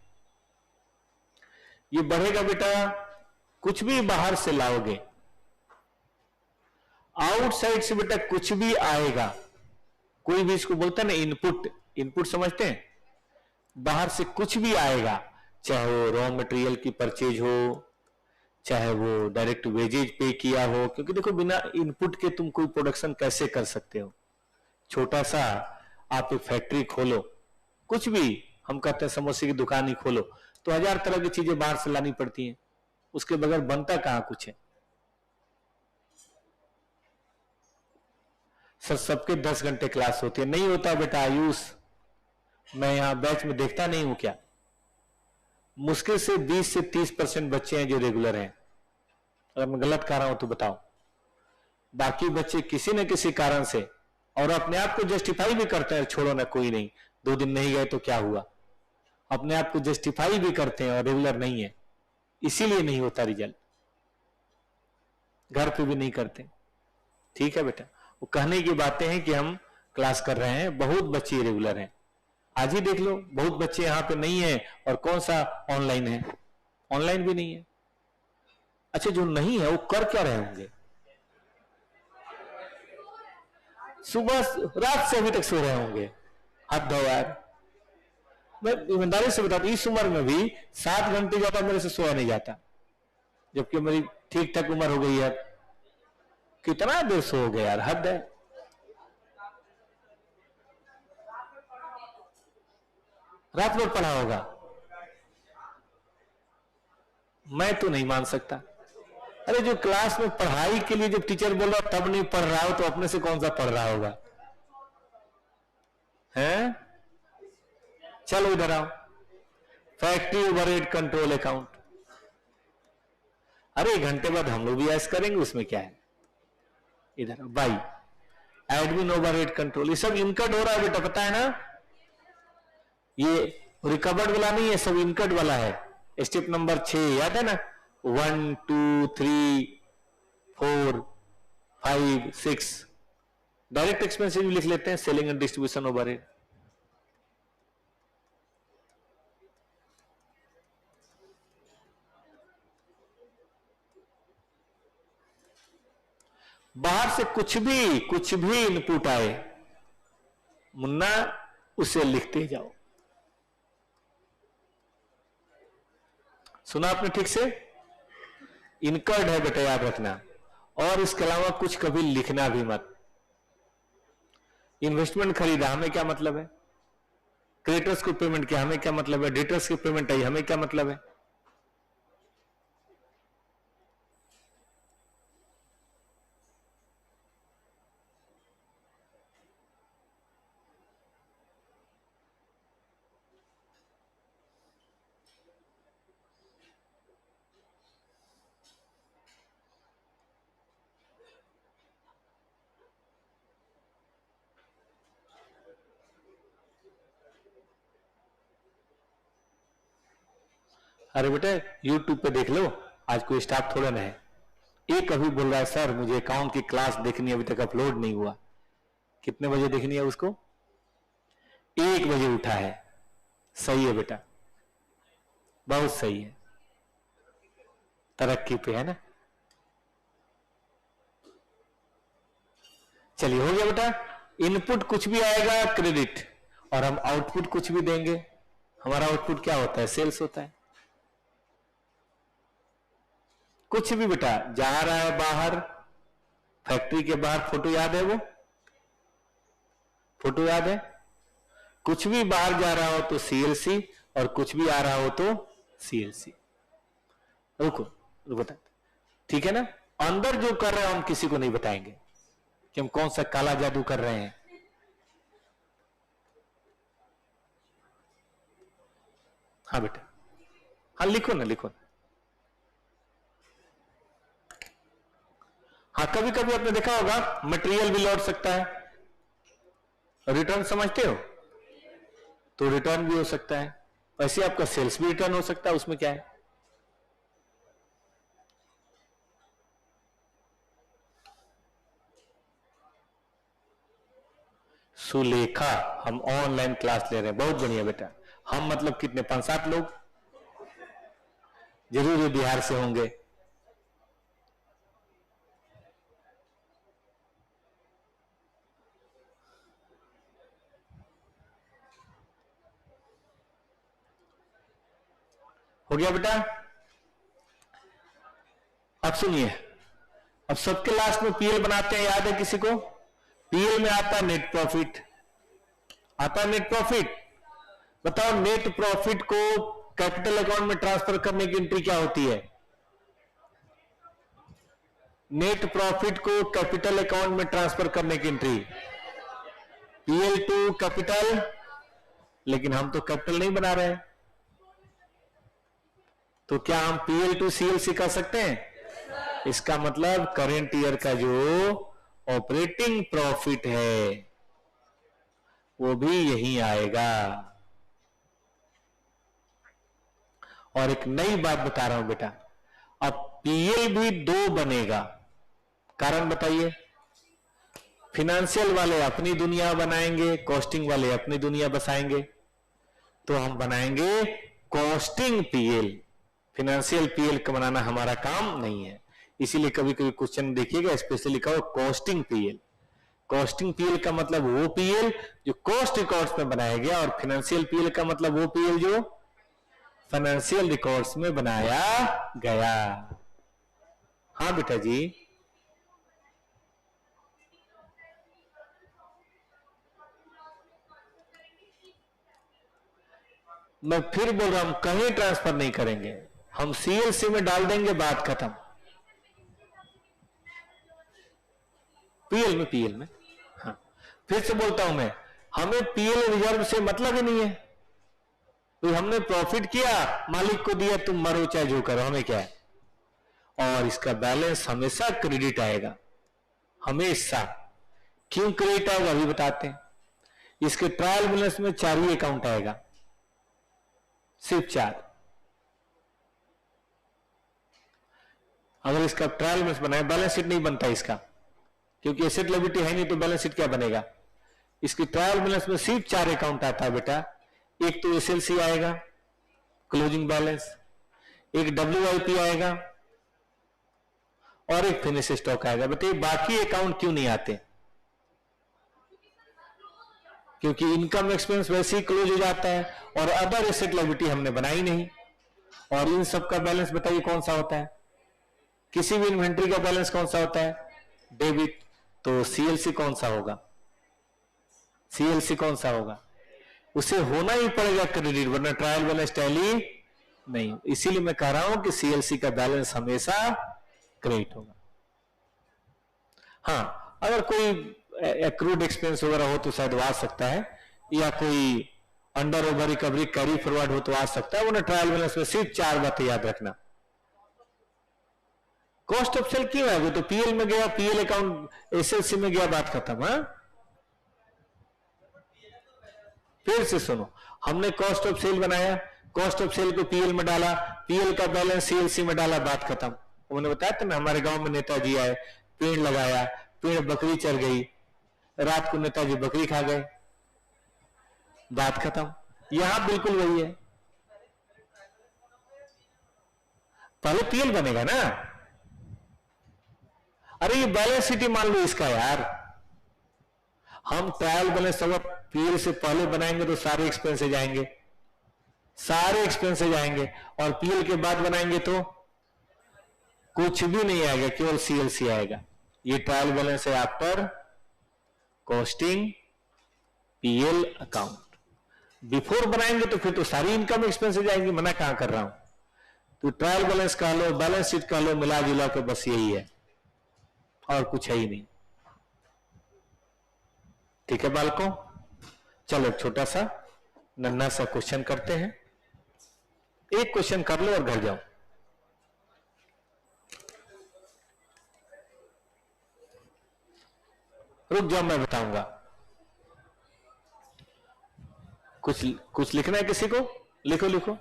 ये बढ़ेगा बेटा, कुछ भी बाहर से लाओगे, आउटसाइड से बेटा कुछ भी आएगा, कोई भी इसको बोलता है ना इनपुट, इनपुट समझते हैं? बाहर से कुछ भी आएगा, चाहे वो रॉ मटेरियल की परचेज हो, चाहे वो डायरेक्ट वेजेज पे किया हो, क्योंकि देखो बिना इनपुट के तुम कोई प्रोडक्शन कैसे कर सकते हो? छोटा सा आप एक फैक्ट्री खोलो, कुछ भी, हम कहते हैं समोसे की दुकान ही खोलो, तो 1000 तरह की चीजें बाहर से लानी पड़ती हैं, उसके बगैर बनता कहां कुछ है? सर सबके 10 घंटे क्लास होती है? नहीं होता बेटा आयुष, मैं यहां बैच में देखता नहीं हूं क्या? मुश्किल से 20 से 30% बच्चे हैं जो रेगुलर हैं। अगर मैं गलत कह रहा हूं तो बताओ। बाकी बच्चे किसी न किसी कारण से, और अपने आप को जस्टिफाई भी करते हैं, छोड़ो ना कोई नहीं, 2 दिन नहीं गए तो क्या हुआ, अपने आप को जस्टिफाई भी करते हैं और रेगुलर नहीं है, इसीलिए नहीं होता रिजल्ट, घर पे भी नहीं करते। ठीक है बेटा, वो कहने की बातें हैं कि हम क्लास कर रहे हैं, बहुत बच्चे रेगुलर हैं। आज ही देख लो, बहुत बच्चे यहां पे नहीं है, और कौन सा ऑनलाइन है? ऑनलाइन भी नहीं है। अच्छा जो नहीं है वो कर क्या रहे होंगे? सुबह रात से अभी तक सो रहे होंगे। हाथ धो यार, मैं ईमानदारी से बताता हूं, इस उम्र में भी 7 घंटे ज्यादा मेरे से सोया नहीं जाता, जबकि मेरी ठीक ठाक उम्र हो गई है। कितना देर सो गए यार, हद है। रात भर पढ़ा होगा, मैं तो नहीं मान सकता। अरे जो क्लास में पढ़ाई के लिए जब टीचर बोल रहा तब नहीं पढ़ रहा हो, तो अपने से कौन सा पढ़ रहा होगा? हैं? चलो इधर आओ, फैक्ट्री ओवरहेड कंट्रोल अकाउंट। अरे 1 घंटे बाद हम लोग भी ऐसा करेंगे, उसमें क्या है? इधर बाई एडमिन ओवरहेड कंट्रोल, ये सब इनकट हो रहा है बेटा, पता है ना? ये रिकवर्ड वाला नहीं है, सब इनकट वाला है। स्टेप नंबर 6 याद है ना? 1 2 3 4 5 6 डायरेक्ट एक्सपेंसेस भी लिख लेते हैं, सेलिंग एंड डिस्ट्रीब्यूशन ओवरहेड। बाहर से कुछ भी इनपुट आए मुन्ना, उसे लिखते जाओ। सुना आपने ठीक से? इनकर्ड है बेटा, याद रखना। और इसके अलावा कुछ कभी लिखना भी मत। इन्वेस्टमेंट खरीदा, हमें क्या मतलब है? क्रेडिटर्स को पेमेंट किया, हमें क्या मतलब है? डेटर्स की पेमेंट आई, हमें क्या मतलब है? अरे बेटे यूट्यूब पे देख लो, आज कोई स्टाफ थोड़ा ना है। एक अभी बोल रहा है सर मुझे अकाउंट की क्लास देखनी है, अभी तक अपलोड नहीं हुआ। कितने बजे देखनी है उसको? 1 बजे उठा है। सही है बेटा, बहुत सही है, तरक्की पे है ना। चलिए हो गया बेटा। इनपुट कुछ भी आएगा क्रेडिट, और हम आउटपुट कुछ भी देंगे। हमारा आउटपुट क्या होता है? सेल्स होता है। कुछ भी बेटा जा रहा है बाहर, फैक्ट्री के बाहर, फोटो याद है? वो फोटो याद है? कुछ भी बाहर जा रहा हो तो सीएलसी, और कुछ भी आ रहा हो तो सीएलसी। रुको बता, ठीक है ना? अंदर जो कर रहे हैं हम किसी को नहीं बताएंगे कि हम कौन सा काला जादू कर रहे हैं। हाँ बेटा, हाँ लिखो ना, लिखो ना। हाँ कभी कभी आपने देखा होगा मटेरियल भी लौट सकता है, रिटर्न समझते हो? तो रिटर्न भी हो सकता है, वैसे आपका सेल्स भी रिटर्न हो सकता है, उसमें क्या है? सुलेखा, हम ऑनलाइन क्लास ले रहे हैं, बहुत बढ़िया बेटा। हम मतलब कितने, 5-7 लोग जरूर बिहार से होंगे। हो गया बेटा? अब सुनिए, अब सबके लास्ट में पीएल बनाते हैं, याद है किसी को? पीएल में आता है नेट प्रॉफिट, आता है नेट प्रॉफिट। बताओ नेट प्रॉफिट को कैपिटल अकाउंट में ट्रांसफर करने की एंट्री क्या होती है? नेट प्रॉफिट को कैपिटल अकाउंट में ट्रांसफर करने की एंट्री पीएल टू कैपिटल, लेकिन हम तो कैपिटल नहीं बना रहे हैं, तो क्या हम पीएल टू सीएलसी कर सकते हैं? इसका मतलब करेंट ईयर का जो ऑपरेटिंग प्रॉफिट है वो भी यही आएगा। और एक नई बात बता रहा हूं बेटा, अब पीएल भी 2 बनेगा। कारण बताइए? फिनेंशियल वाले अपनी दुनिया बनाएंगे, कॉस्टिंग वाले अपनी दुनिया बसाएंगे। तो हम बनाएंगे कॉस्टिंग पीएल, फिनेंशियल पीएल का बनाना हमारा काम नहीं है। इसीलिए कभी कभी क्वेश्चन देखिएगा स्पेशली लिखा हो कॉस्टिंग पीएल। कॉस्टिंग पीएल का मतलब वो पीएल जो कॉस्ट रिकॉर्ड्स में बनाया गया, और फिनेंशियल पीएल का मतलब वो पीएल जो फाइनेंशियल रिकॉर्ड्स में बनाया गया। हाँ बेटा जी, मैं फिर बोल रहा हूं कहीं ट्रांसफर नहीं करेंगे, हम सीएलसी में डाल देंगे, बात खत्म। पीएल में हाँ, फिर से बोलता हूं मैं, हमें पीएल रिजर्व से मतलब ही नहीं है। तो हमने प्रॉफिट किया, मालिक को दिया, तुम मरो चाहे जो करो, हमें क्या है। और इसका बैलेंस हमेशा क्रेडिट आएगा, हमेशा। क्यों क्रेडिट आएगा अभी बताते हैं। इसके ट्रायल बैलेंस में 4 ही अकाउंट आएगा, सिर्फ 4। अगर इसका ट्रायल बैलेंस बनाए, बैलेंस शीट नहीं बनता इसका, क्योंकि एसेट लायबिलिटी है नहीं तो बैलेंस शीट क्या बनेगा। इसकी ट्रायल बैलेंस में सिर्फ 4 अकाउंट आता है बेटा, एक तो एसएलसी आएगा क्लोजिंग बैलेंस, एक डब्ल्यूआईपी आएगा और एक फिनिश स्टॉक आएगा। बताइए बाकी अकाउंट क्यों नहीं आते? क्योंकि इनकम एक्सपेंस वैसे ही क्लोज हो जाता है और अदर एसेट लायबिलिटी हमने बनाई नहीं। और इन सब का बैलेंस बताइए कौन सा होता है? किसी भी इन्वेंट्री का बैलेंस कौन सा होता है? डेबिट। तो सीएलसी कौन सा होगा? सीएलसी कौन सा होगा? उसे होना ही पड़ेगा क्रेडिट, वरना ट्रायल बैलेंस टैली नहीं। इसीलिए मैं कह रहा हूं कि सीएलसी का बैलेंस हमेशा क्रेडिट होगा। हाँ, अगर कोई एक्रूड एक्सपेंस वगैरह हो तो शायद आ सकता है, या कोई under over recovery carry forward हो तो आ सकता है, वरना ट्रायल बैलेंस में सिर्फ 4 बातें याद रखना। कॉस्ट ऑफ सेल क्यों है? वो तो पीएल में गया, पीएल अकाउंट एसएलसी में गया, बात खत्म। हाँ, फिर से सुनो, हमने कॉस्ट ऑफ सेल बनाया, कॉस्ट ऑफ सेल को पीएल में डाला, पीएल का बैलेंस सीएलसी में डाला, बात खत्म। उन्होंने बताया था ना, हमारे गांव में नेताजी आए, पेड़ लगाया, पेड़ बकरी चढ़ गई, रात को नेताजी बकरी खा गए, बात खत्म। यहां बिल्कुल वही है, पहले पीएल बनेगा ना। अरे ये बैलेंस शीट मान लो इसका यार, हम ट्रायल बैलेंस अगर पीएल से पहले बनाएंगे तो सारे एक्सपेंसेज आएंगे, सारे एक्सपेंसेज आएंगे, और पीएल के बाद बनाएंगे तो कुछ भी नहीं आएगा, केवल सीएलसी आएगा। ये ट्रायल बैलेंस है after costing PL account. Before बनाएंगे तो फिर तो सारी इनकम एक्सपेंसेज आएंगी, मना कहां कर रहा हूं। तो ट्रायल बैलेंस कह लो, बैलेंस शीट कह लो, मिला जुला के बस यही है, और कुछ है ही नहीं। ठीक है बालकों, चलो एक छोटा सा नन्हा सा क्वेश्चन करते हैं। एक क्वेश्चन कर लो और घर जाओ। रुक जाओ, मैं बताऊंगा। कुछ लिखना है किसी को? लिखो लिखो।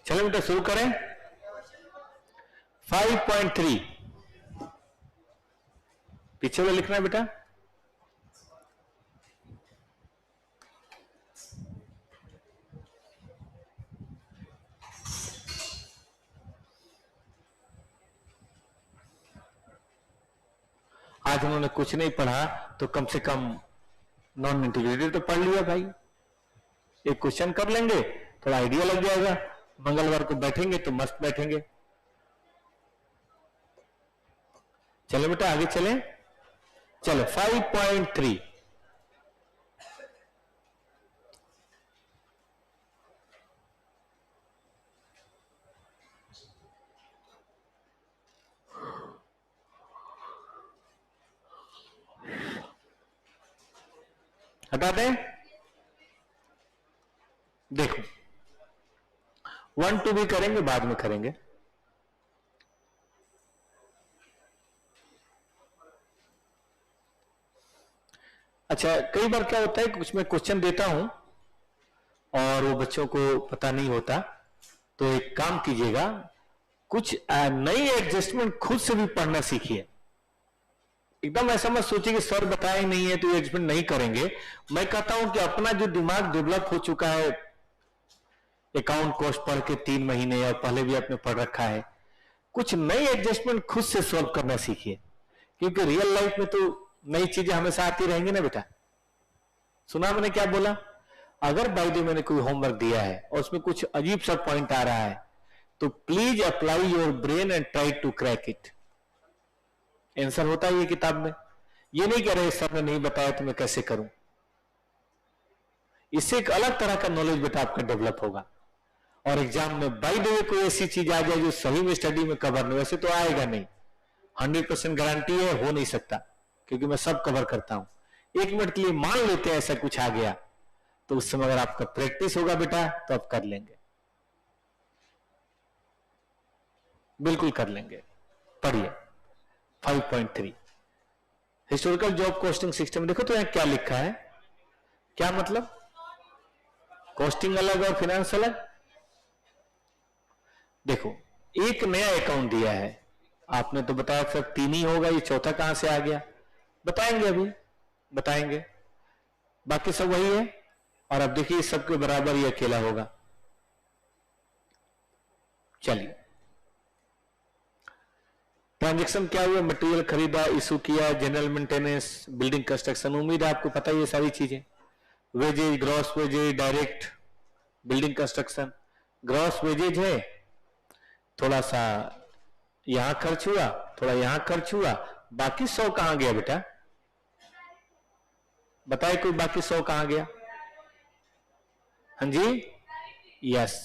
चलो बेटा शुरू करें। 5.3 पीछे वाला लिखना है बेटा। आज उन्होंने कुछ नहीं पढ़ा तो कम से कम नॉन इंटीग्रेटेड तो पढ़ लिया भाई। एक क्वेश्चन कर लेंगे, थोड़ा आइडिया लग जाएगा, मंगलवार को बैठेंगे तो मस्त बैठेंगे। चलो बेटा आगे चलें। चलो 5.3 हटा दें। देखो 1 2 भी करेंगे, बाद में करेंगे। अच्छा, कई बार क्या होता है कि कुछ मैं क्वेश्चन देता हूं और वो बच्चों को पता नहीं होता, तो एक काम कीजिएगा, कुछ नई एडजस्टमेंट खुद से भी पढ़ना सीखिए। एकदम ऐसा मत सोचिए कि सर बताए नहीं है तो ये एडजस्टमेंट नहीं करेंगे। मैं कहता हूं कि अपना जो दिमाग डेवलप हो चुका है, अकाउंट कॉस्ट पढ़ के 3 महीने और पहले भी आपने पढ़ रखा है, कुछ नई एडजस्टमेंट खुद से सॉल्व करना सीखिए, क्योंकि रियल लाइफ में तो नई चीजें हमेशा आती रहेंगी ना बेटा। सुना मैंने क्या बोला? अगर बाय द वे मैंने कोई होमवर्क दिया है और उसमें कुछ अजीब सा पॉइंट आ रहा है, तो please apply your brain and try to crack it. Answer होता है ये किताब में। ये नहीं कह रहे सर ने नहीं बताया तो मैं कैसे करूं। इससे एक अलग तरह का नॉलेज बेटा आपका डेवलप होगा। और एग्जाम में बाय द वे कोई ऐसी चीज आ जाए जो सही में स्टडी में कवर नहीं, वैसे तो आएगा नहीं, 100% गारंटी है, हो नहीं सकता, क्योंकि मैं सब कवर करता हूं। 1 मिनट के लिए मान लेते हैं ऐसा कुछ आ गया, तो उस समय अगर आपका प्रैक्टिस होगा बेटा तो आप कर लेंगे, बिल्कुल कर लेंगे। पढ़िए 5.3 हिस्टोरिकल जॉब कॉस्टिंग सिस्टम। देखो तो यहां क्या लिखा है, क्या मतलब, कॉस्टिंग अलग और फिनेंस अलग। देखो एक नया अकाउंट दिया है, आपने तो बताया सर 3 ही होगा, ये चौथा कहां से आ गया, बताएंगे अभी, बताएंगे। बाकी सब वही है, और अब देखिए सबके बराबर ये अकेला होगा। चलिए ट्रांजेक्शन क्या हुआ, मटेरियल खरीदा, इशू किया, जनरल मेंटेनेंस, बिल्डिंग कंस्ट्रक्शन, उम्मीद है आपको पता है ये सारी चीजें। Wages, gross wages, direct building construction. Gross wages है, थोड़ा सा यहां खर्च हुआ, थोड़ा यहां खर्च हुआ, बाकी 100 कहां गया बेटा, बताए कोई, बाकी 100 कहां गया। हाँ जी, यस।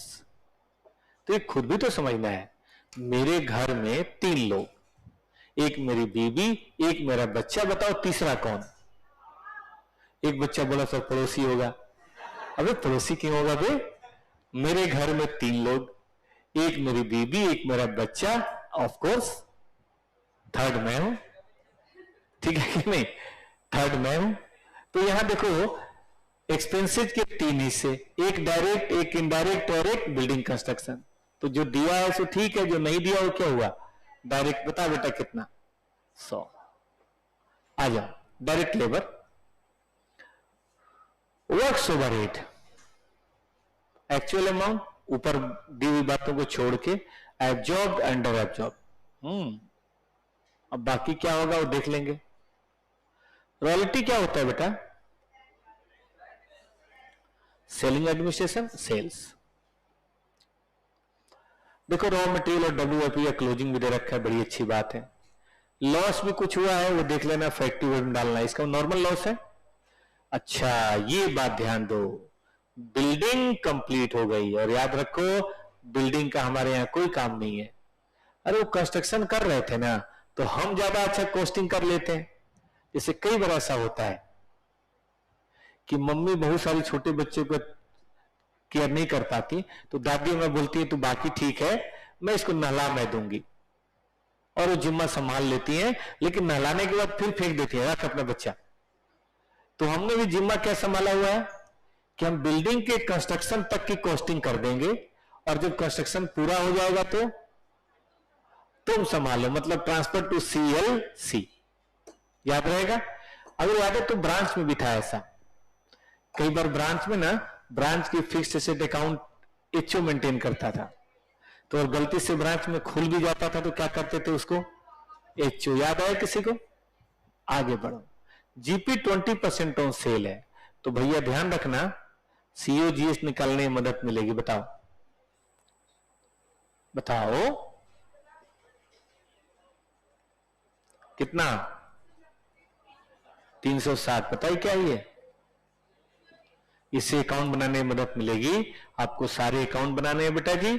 तो ये खुद भी तो समझना है, मेरे घर में 3 लोग, एक मेरी बीवी, एक मेरा बच्चा, बताओ तीसरा कौन। एक बच्चा बोला सर पड़ोसी होगा। अबे पड़ोसी क्यों होगा बे, मेरे घर में 3 लोग, एक मेरी बीबी, एक मेरा बच्चा, ऑफ कोर्स थर्ड मैं हूं, ठीक है कि नहीं, थर्ड मैं हूं। तो यहां देखो एक्सपेंसेस के 3 हिस्से, एक डायरेक्ट, एक इनडायरेक्ट और एक बिल्डिंग कंस्ट्रक्शन। तो जो दिया है सो ठीक है, जो नहीं दिया वो क्या हुआ, डायरेक्ट। बता बेटा कितना, 100। आ जाओ, direct labour, works overhead, actual amount, ऊपर दी हुई बातों को छोड़ के एब्जॉर्ब, अंडर एब्जॉर्ब। अब बाकी क्या होगा वो देख लेंगे। रॉयल्टी क्या होता है बेटा, सेलिंग एडमिनिस्ट्रेशन, सेल्स। देखो रॉ मटेरियल और डब्ल्यूआईपी या क्लोजिंग भी दे रखा है, बड़ी अच्छी बात है। लॉस भी कुछ हुआ है वो देख लेना, फैक्ट्री में डालना, इसका नॉर्मल लॉस है। अच्छा ये बात ध्यान दो, बिल्डिंग कंप्लीट हो गई, और याद रखो बिल्डिंग का हमारे यहां कोई काम नहीं है। अरे वो कंस्ट्रक्शन कर रहे थे ना, तो हम ज्यादा अच्छा कॉस्टिंग कर लेते हैं। जैसे कई बार ऐसा होता है कि मम्मी बहुत सारी छोटे बच्चे को केयर नहीं कर पाती, तो दादी हमें बोलती है तू बाकी ठीक है, मैं इसको नहला मैं दूंगी, और वो जिम्मा संभाल लेती हैं, लेकिन नहलाने के बाद फिर फेंक देती है, रख अपना बच्चा। तो हमने भी जिम्मा क्या संभाला हुआ है कि हम बिल्डिंग के कंस्ट्रक्शन तक की कॉस्टिंग कर देंगे, और जब कंस्ट्रक्शन पूरा हो जाएगा तो तुम संभालो, मतलब ट्रांसफर टू CLC, याद रहेगा। अगर याद है तो ब्रांच में भी था ऐसा, कई बार ब्रांच में ना, ब्रांच की fixed asset account HO maintain करता था, तो और गलती से ब्रांच में खुल भी जाता था तो क्या करते थे उसको, एचओ। याद आया किसी को, आगे बढ़ो। जीपी 20% ऑन सेल है, तो भैया ध्यान रखना, COGS निकालने में मदद मिलेगी। बताओ बताओ कितना, 360। पता ही क्या ये, इससे अकाउंट बनाने में मदद मिलेगी। आपको सारे अकाउंट बनाने हैं बेटा जी,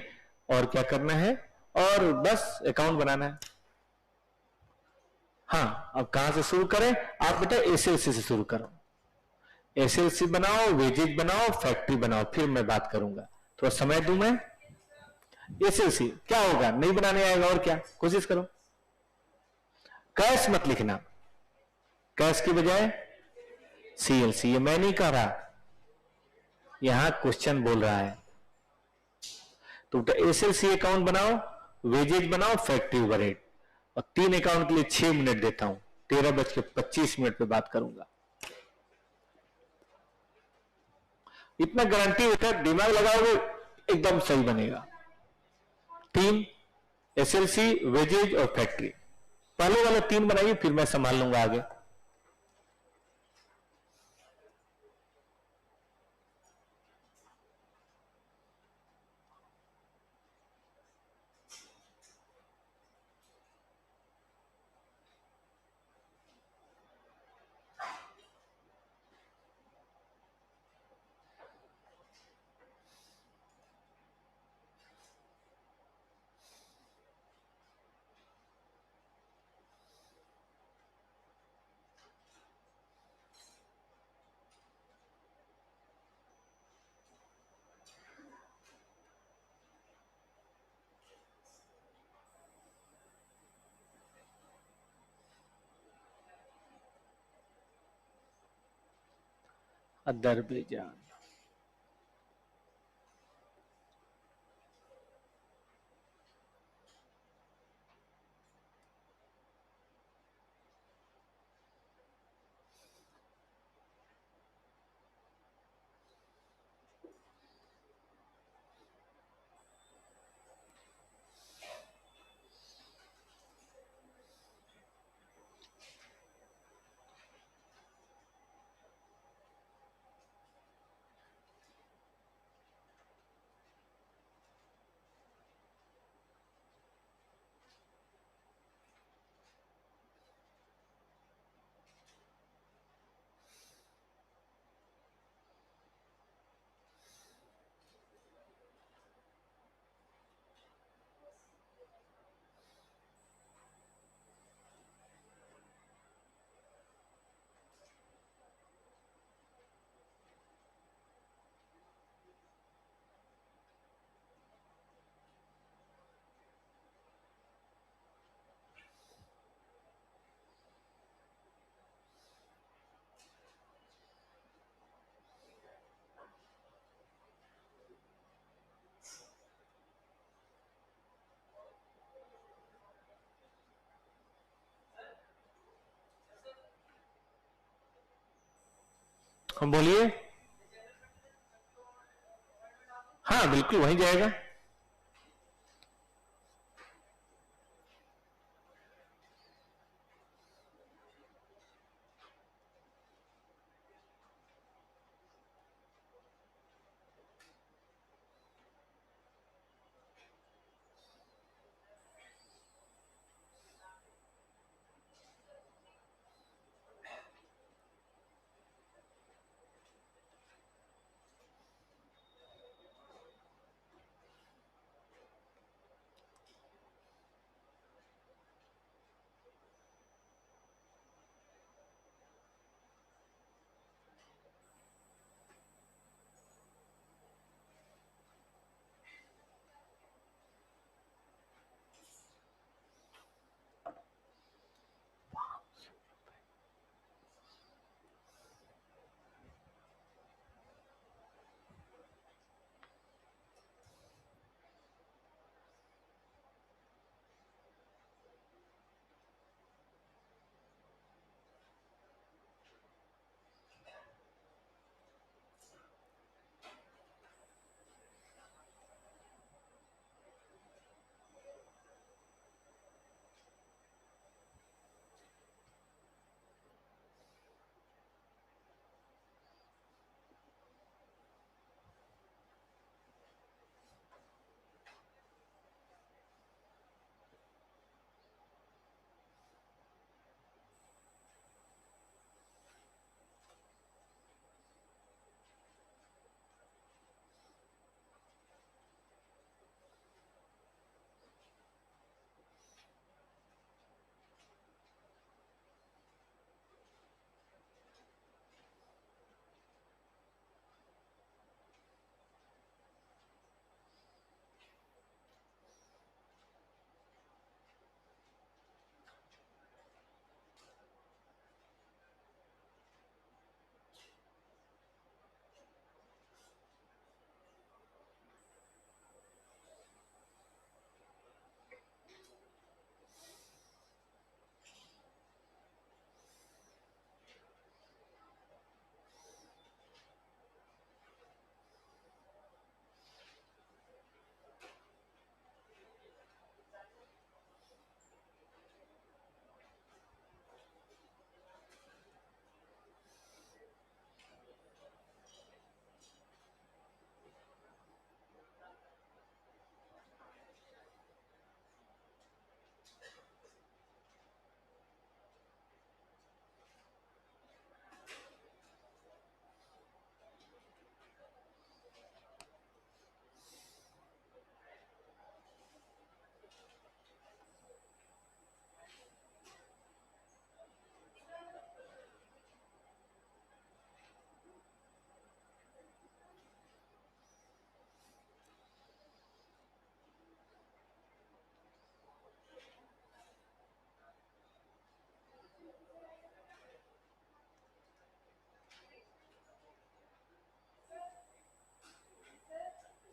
और क्या करना है, और बस अकाउंट बनाना है। हाँ अब कहां से शुरू करें, आप बेटा SLC से शुरू करो, SLC बनाओ, वेजेज बनाओ, फैक्ट्री बनाओ, फिर मैं बात करूंगा, थोड़ा समय दूं मैं। SLC क्या होगा, नहीं बनाने आएगा और क्या, कोशिश करो। कैश मत लिखना, कैश की बजाय CLC, ये मैं नहीं कह रहा, यहां क्वेश्चन बोल रहा है। तो SLC अकाउंट बनाओ, वेजेज बनाओ, फैक्ट्री ओवरहेड, और 3 अकाउंट के लिए 6 मिनट देता हूं, 13:25 पे बात करूंगा। इतना गारंटी होता है, दिमाग लगाओगे एकदम सही बनेगा। 3 SLC, वेजेज और फैक्ट्री, पहले वाले 3 बनाइए, फिर मैं संभाल लूंगा आगे। अदरबैजान। हम बोलिए। हाँ बिल्कुल वहीं जाएगा।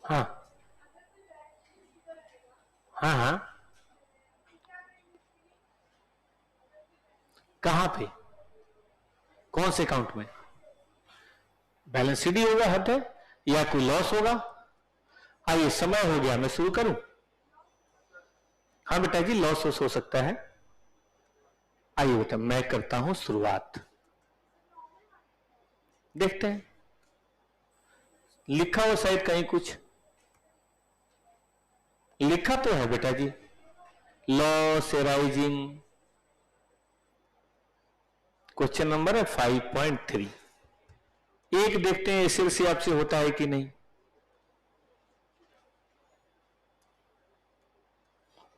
हाँ हाँ हाँ, कहां पे, कौन से अकाउंट में? बैलेंस शीट ही होगा हट है, या कोई लॉस होगा। आइए समय हो गया, मैं शुरू करूं? हाँ बेटा जी, लॉस हो सकता है। आइए बेटा मैं करता हूं शुरुआत, देखते हैं लिखा हो शायद कहीं कुछ लिखा तो है बेटा जी, लॉस एराइजिंग, क्वेश्चन नंबर है 5.3। एक देखते हैं एसएलसी आपसे होता है कि नहीं।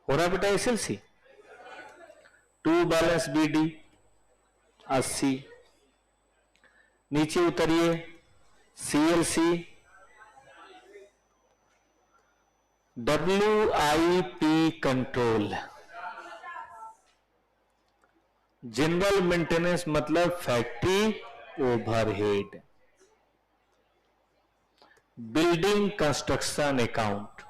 हो रहा बेटा एसएलसी? टू बैलेंस बीडी 80, नीचे उतरिए CLC WIP control, general maintenance मतलब factory overhead, building construction account,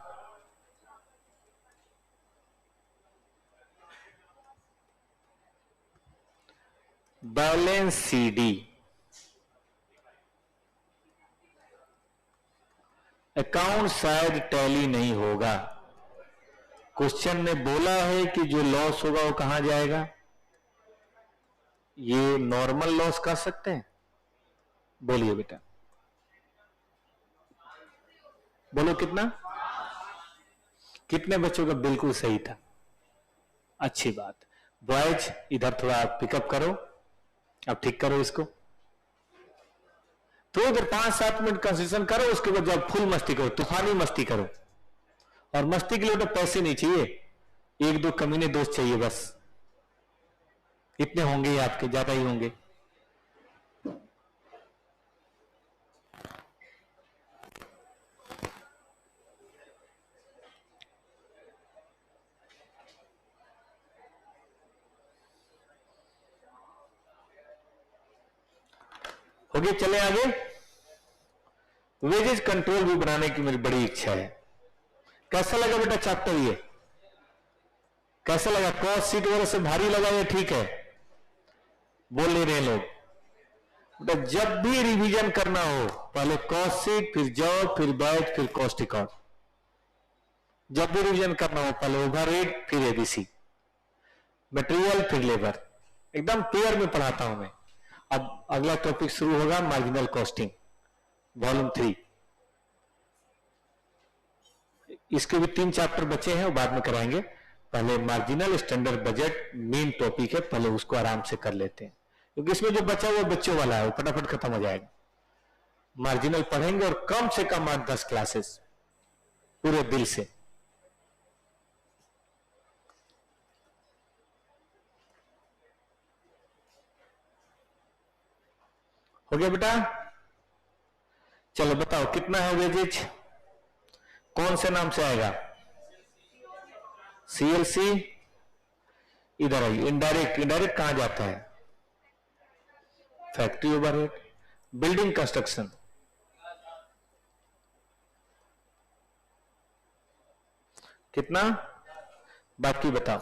balance CD, account शायद टैली नहीं होगा। क्वेश्चन ने बोला है कि जो लॉस होगा वो कहां जाएगा। ये नॉर्मल लॉस कर सकते हैं? बोलिए बेटा, बोलो कितना, कितने बच्चों का बिल्कुल सही था? अच्छी बात। बॉयज इधर थोड़ा पिकअप करो, अब ठीक करो इसको, तो इधर 5-7 मिनट कंसेशन करो, उसके बाद जब फुल मस्ती करो, तूफानी मस्ती करो। और मस्ती के लिए तो पैसे नहीं चाहिए, 1-2 कमीने दोस्त चाहिए बस, इतने होंगे ही आपके, ज्यादा ही होंगे। हो गए, चले आगे। वेजेज कंट्रोल भी बनाने की मेरी बड़ी इच्छा है। कैसा लगा बेटा चैप्टर ये, कैसा लगा? कॉस्ट सीट वगैरह से भारी लगा या ठीक है? बोल नहीं रहे लोग बेटा। जब भी रिवीजन करना हो पहले कॉस्ट सीट, फिर जॉब, फिर बैच, फिर कॉस्ट अकाउंट। जब भी रिवीजन करना हो पहले ओवरहेड, फिर एबीसी, मटेरियल, फिर लेबर, एकदम पेयर में पढ़ाता हूं मैं। अब अगला टॉपिक शुरू होगा मार्जिनल कॉस्टिंग वॉल्यूम 3। इसके भी 3 चैप्टर बचे हैं, वो बाद में कराएंगे। पहले marginal standard budget main topic है, पहले उसको आराम से कर लेते हैं, क्योंकि इसमें जो बचा हुआ बच्चों वाला है वो फटाफट खत्म हो जाएगा। मार्जिनल पढ़ेंगे और कम से कम 8-10 क्लासेस पूरे दिल से। हो गया बेटा? चलो बताओ कितना है वेजेज, कौन से नाम से आएगा? सीएलसी। इधर आइए, इनडायरेक्ट, इनडायरेक्ट कहां जाता है? फैक्ट्री ओवरहेड, बिल्डिंग कंस्ट्रक्शन, कितना? बाकी बताओ।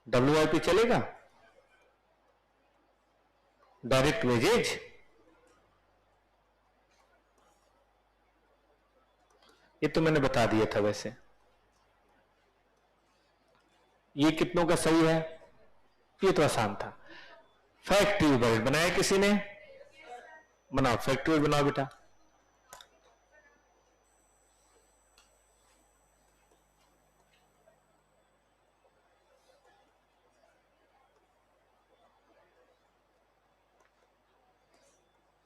WIP चलेगा? डायरेक्ट वेजेज, ये तो मैंने बता दिया था। वैसे ये कितनों का सही है? ये तो आसान था। फैक्ट्री ओवरहेड बनाया किसी ने? बनाओ, फैक्ट्री बनाओ बेटा।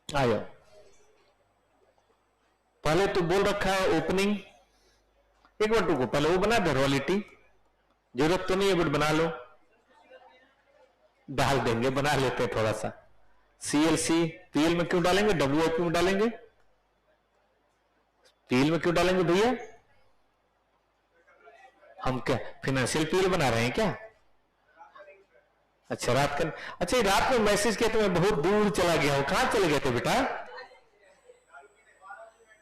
आयो, पहले तो बोल रखा है ओपनिंग। एक बार टूको, पहले वो बना दे रॉयल्टी, जरूरत तो नहीं है बट बना लो। डाल देंगे, बना लेते हैं थोड़ा सा। सीएलसी, पीएल में क्यों डालेंगे? WIP में डालेंगे। पीएल में क्यों डालेंगे भैया? हम क्या फाइनेंशियल पीएल बना रहे हैं क्या? अच्छा रात का, अच्छा रात में मैसेज किया तो मैं बहुत दूर चला गया हूं। कहां चले गए थे बेटा?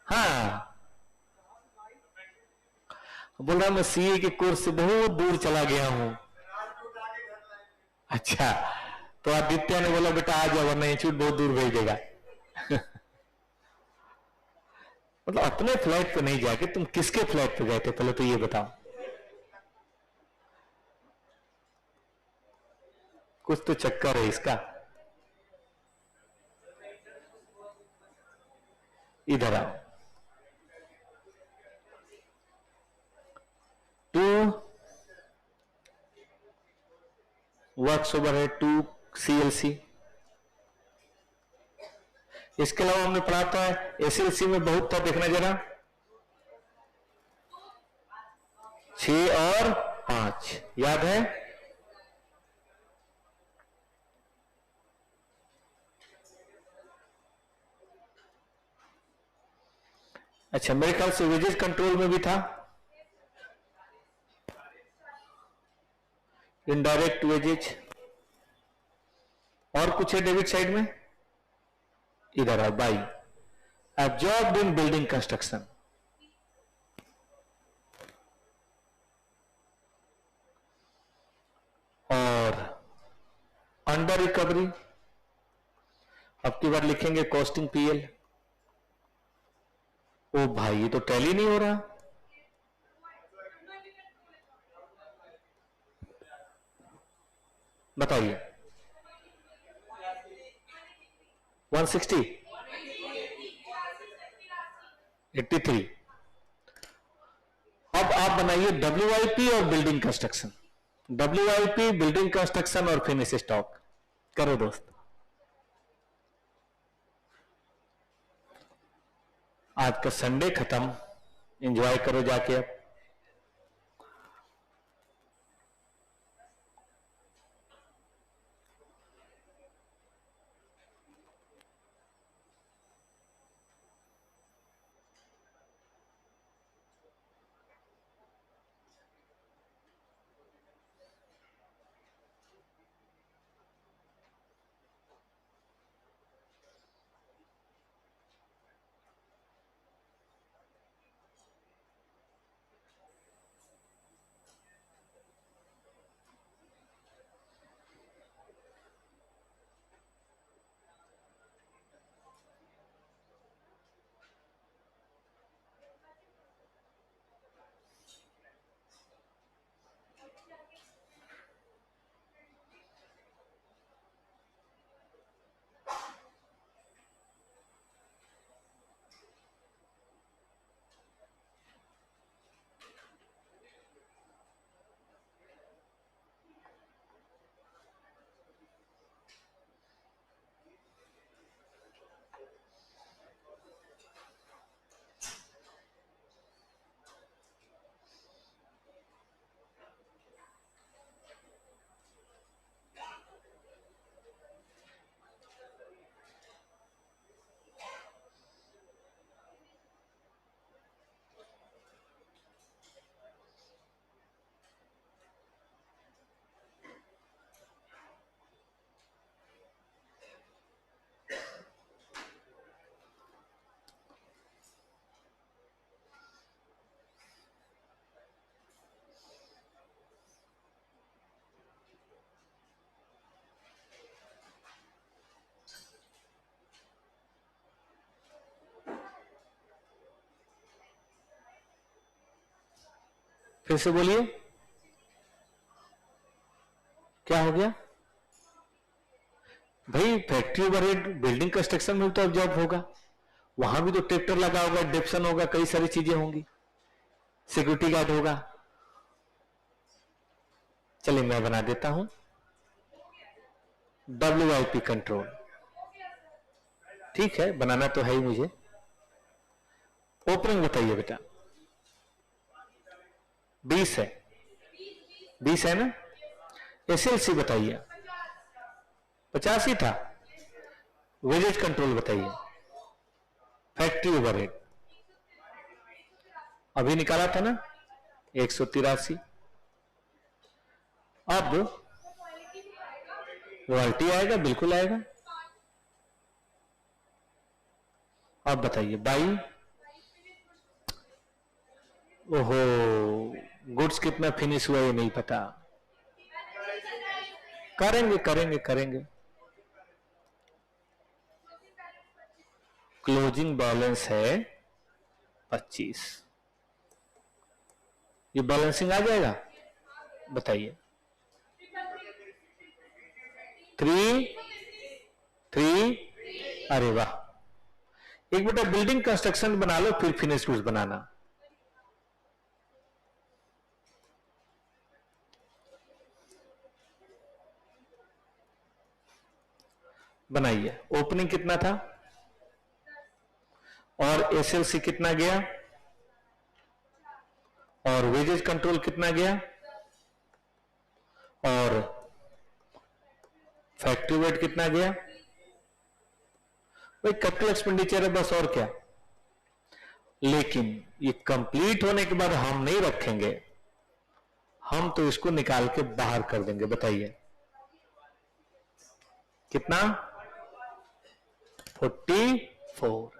हाँ, बोल रहा मैं सीए के कोर्स से बहुत दूर चला गया हूं। अच्छा, तो आदित्य ने बोला बेटा आ जाओ वरना इंस्टीट्यूट बहुत दूर भेज देगा। मतलब अपने फ्लैट पे नहीं जाके तुम किसके फ्लैट पे गए थे पहले तो ये बताओ। कुछ तो चक्कर है इसका। इधर आओ। 2 वर्क्स ओवरहेड 2 CLC। इसके अलावा हमने पढ़ा था SLC में बहुत था, देखना जरा 6 और 5 याद है। अच्छा, मेरे ख्याल से वेजेज कंट्रोल में भी था, इनडायरेक्ट वेजेज। और कुछ है डेबिट साइड में, इधर है by absorbed in building construction. और अंडर रिकवरी अब की बार लिखेंगे कॉस्टिंग PL। ओ भाई ये तो टैली नहीं हो रहा। बताइए 160 83। अब आप बनाइए WIP और building construction. WIP building construction और फिनिश स्टॉक करो दोस्त। आज का संडे खत्म, एंजॉय करो जाके। अब फिर से बोलिए क्या हो गया भाई। फैक्ट्री ओवरहेड बिल्डिंग कंस्ट्रक्शन में तो ऑब्जॉर्ब होगा, वहां भी तो ट्रैक्टर लगा होगा, डेप्सन होगा, कई सारी चीजें होंगी, सिक्योरिटी गार्ड होगा। चलिए मैं बना देता हूं WIP कंट्रोल। ठीक है, बनाना तो है ही मुझे। ओपनिंग बताइए बेटा। 20 है, 20 है ना। SLC बताइए, 50 ही था। वेजेज कंट्रोल बताइए। फैक्ट्री ओवरहेड अभी निकाला था ना 183। अब रॉयल्टी आएगा, बिल्कुल आएगा। अब बताइए बाई ओहो, गुड्स कितना फिनिश हुआ ये नहीं पता। करेंगे करेंगे करेंगे। क्लोजिंग बैलेंस है 25, ये बैलेंसिंग आ जाएगा, बताइए। 3 अरे वाह, एक बेटा बिल्डिंग कंस्ट्रक्शन बना लो फिर फिनिश गुड्स बनाना। बनाइए। ओपनिंग कितना था और एसएलसी कितना गया और वेजेस कंट्रोल कितना गया और फैक्ट्री वेट कितना गया। भाई कैपिटल एक्सपेंडिचर है बस, और क्या। लेकिन ये कंप्लीट होने के बाद हम नहीं रखेंगे, हम तो इसको निकाल के बाहर कर देंगे। बताइए कितना, 44।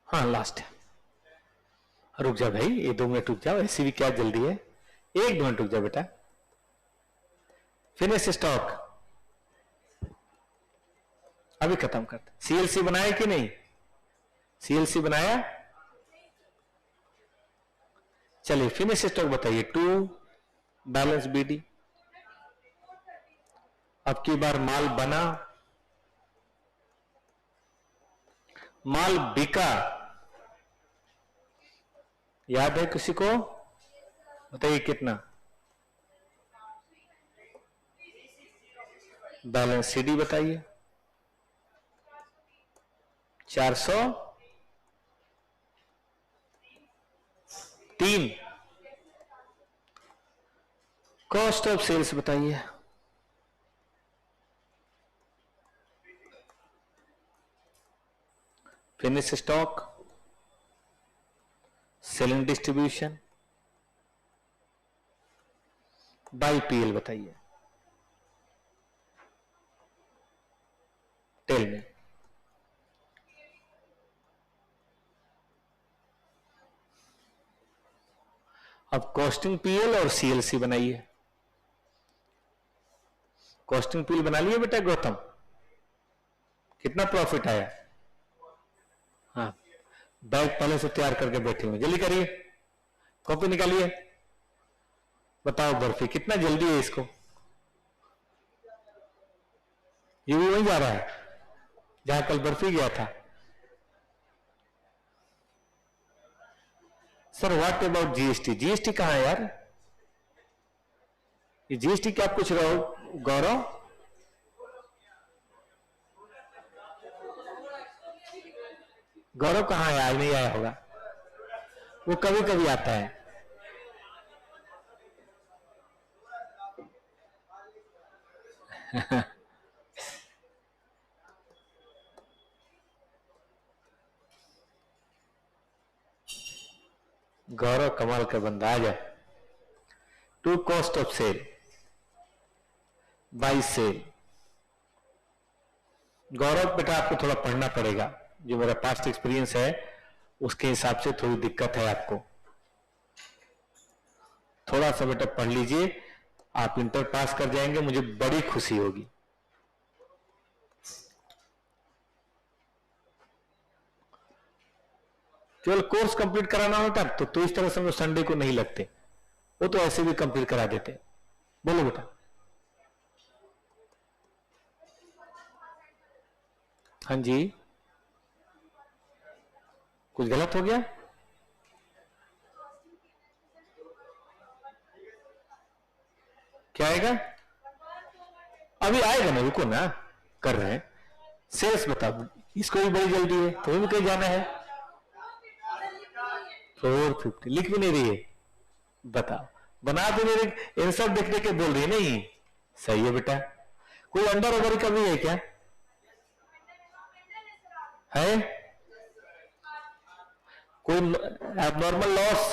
हाँ लास्ट है, रुक जा भाई, ये 2 मिनट रुक जाओ, ऐसी भी क्या जल्दी है, 1-2 मिनट रुक जा बेटा। फिनिश स्टॉक अभी खत्म करते। सीएलसी बनाया कि नहीं, सीएलसी बनाया, चलिए फिनिश स्टॉक बताइए। 2 बैलेंस बीडी, अब की बार माल बना, माल बिका, याद है किसी को, बताइए कितना। बैलेंस सीडी बताइए, 403। कॉस्ट ऑफ सेल्स बताइए, finish stock, selling distribution, by PL बताइए। टेल में अब कॉस्टिंग पीएल और सीएलसी बनाइए। कॉस्टिंग पीएल बना लिया बेटा गौतम, कितना प्रॉफिट आया। हाँ बैग पहले से तैयार करके बैठे हुए, जल्दी करिए, कॉपी निकालिए, बताओ बर्फी कितना जल्दी है इसको। ये भी वहीं जा रहा है जहां कल बर्फी गया था। Sir what about GST, GST कहां है यार, ये जीएसटी क्या आप कुछ रहो गौरव। गौरव कहां है, आज नहीं आया होगा, वो कभी कभी आता है। गौरव कमाल का बंदा, आ जाए। To cost of sale by sale. Gaurav बेटा आपको थोड़ा पढ़ना पड़ेगा, जो मेरा पास्ट एक्सपीरियंस है उसके हिसाब से थोड़ी दिक्कत है आपको, थोड़ा सा बेटा पढ़ लीजिए, आप इंटर पास कर जाएंगे, मुझे बड़ी खुशी होगी। केवल कोर्स कंप्लीट कराना होता तो इस तरह से संडे को नहीं लगते, वो तो ऐसे भी कंप्लीट करा देते। बोलो बेटा। हाँ जी, कुछ गलत हो गया, क्या आएगा, अभी आएगा ना, रुको ना, कर रहे हैं। सेल्स बताओ, इसको भी बड़ी जल्दी है, तुम्हें भी कहीं जाना है। 450 लिख भी नहीं रही है, बताओ, बना तो नहीं रही, आंसर देखने के बोल रही नहीं, सही है बेटा। कोई अंडर ओवर का भी है क्या? है कोई एबनॉर्मल लॉस?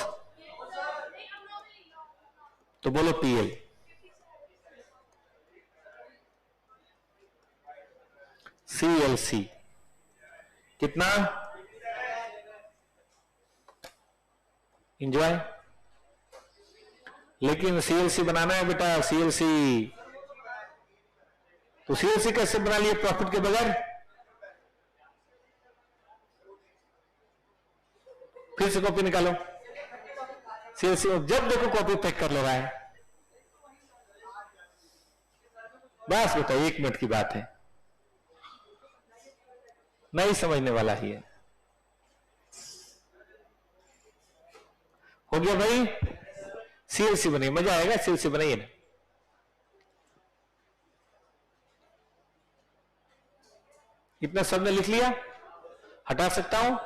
तो बोलो पीएल। सीएलसी कितना? एंजॉय। लेकिन सीएलसी बनाना है बेटा, सीएलसी। तो सीएलसी कैसे बना लिए प्रॉफिट के बगैर? फिर से कॉपी निकालो। सीएलसी जब देखो कॉपी पैक कर ले रहा है। बस बेटा 1 मिनट की बात है, नहीं समझने वाला ही है। हो गया भाई? सीएलसी बनिए, मजा आएगा। सीएलसी बनाइए ना। इतना सबने लिख लिया? हटा सकता हूं?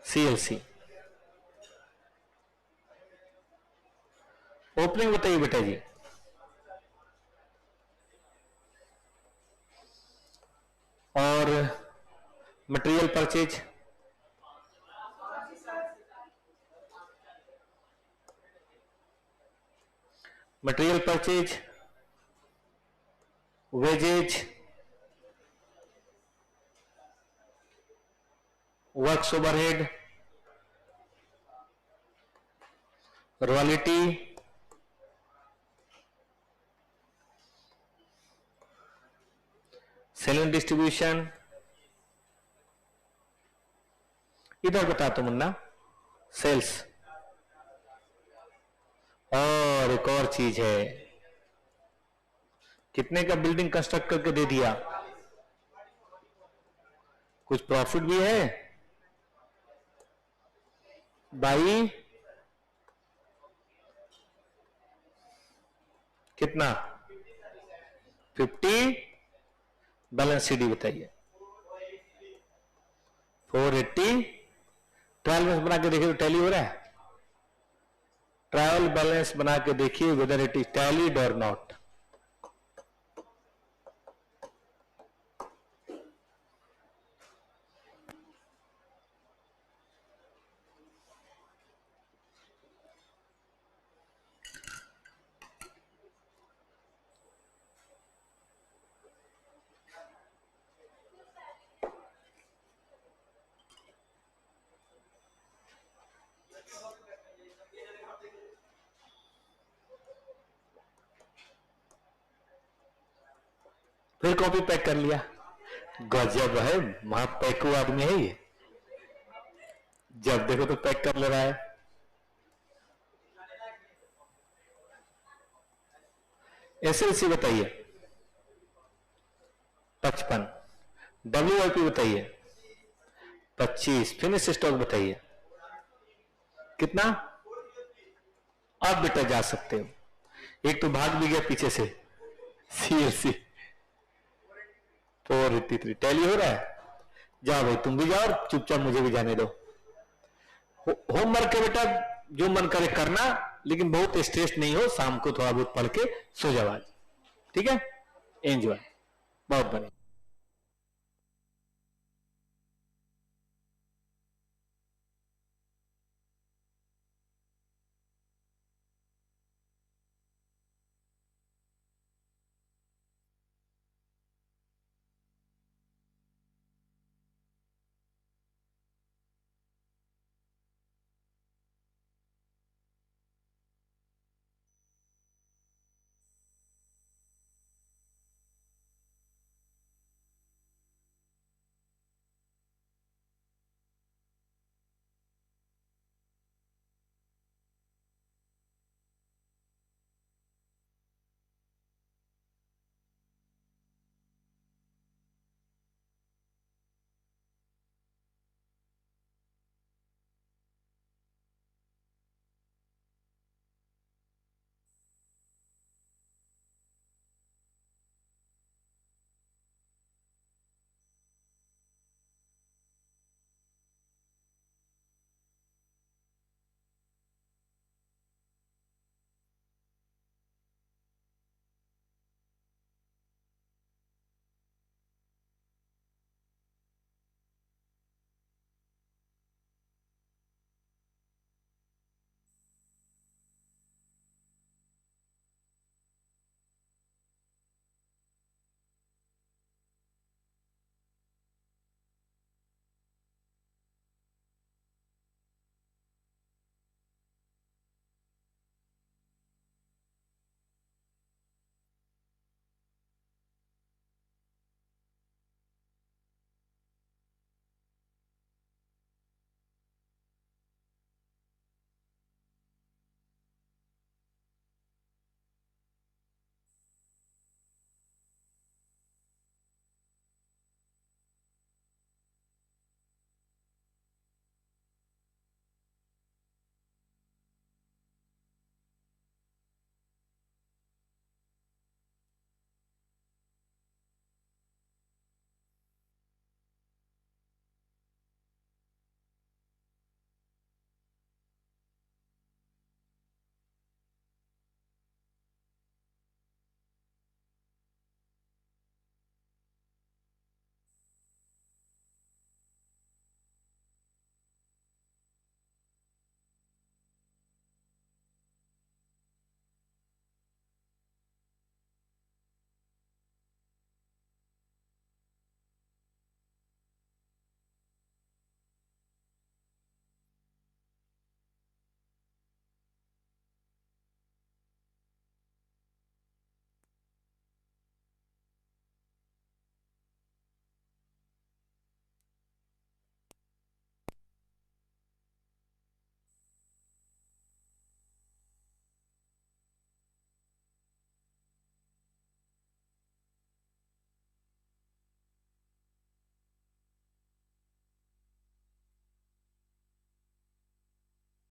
सीएलसी ओपनिंग बताइए बेटा जी। और material purchase, material purchase, wages, works overhead, royalty, selling distribution. इधर बता तो मुन्ना, सेल्स। और एक और चीज है, कितने का बिल्डिंग कंस्ट्रक्ट करके दे दिया? कुछ प्रॉफिट भी है भाई? कितना? 50। बैलेंस सीडी बताइए। 480। ट्रायल बैलेंस बना के देखिए तो टैली हो रहा है? ट्रायल बैलेंस बना के देखिए वेदर इट इज टैलीड और नॉट। फिर कॉपी पैक कर लिया। गजब है, वहां पैक हुआ आदमी है ये, जब देखो तो पैक कर ले रहा है। एसएलसी बताइए 55। डब्ल्यूआईपी बताइए 25। फिनिश स्टॉक बताइए कितना? आप बेटा जा सकते हो, एक तो भाग भी गया पीछे से। सीएलसी 483 टैली हो रहा है। जाओ भाई तुम भी जाओ और चुपचाप मुझे भी जाने दो। होमवर्क है बेटा, जो मन करे करना, लेकिन बहुत स्ट्रेस नहीं हो। शाम को थोड़ा बहुत पढ़ के सो जाओ आज, ठीक है? एंजॉय, बहुत बढ़िया।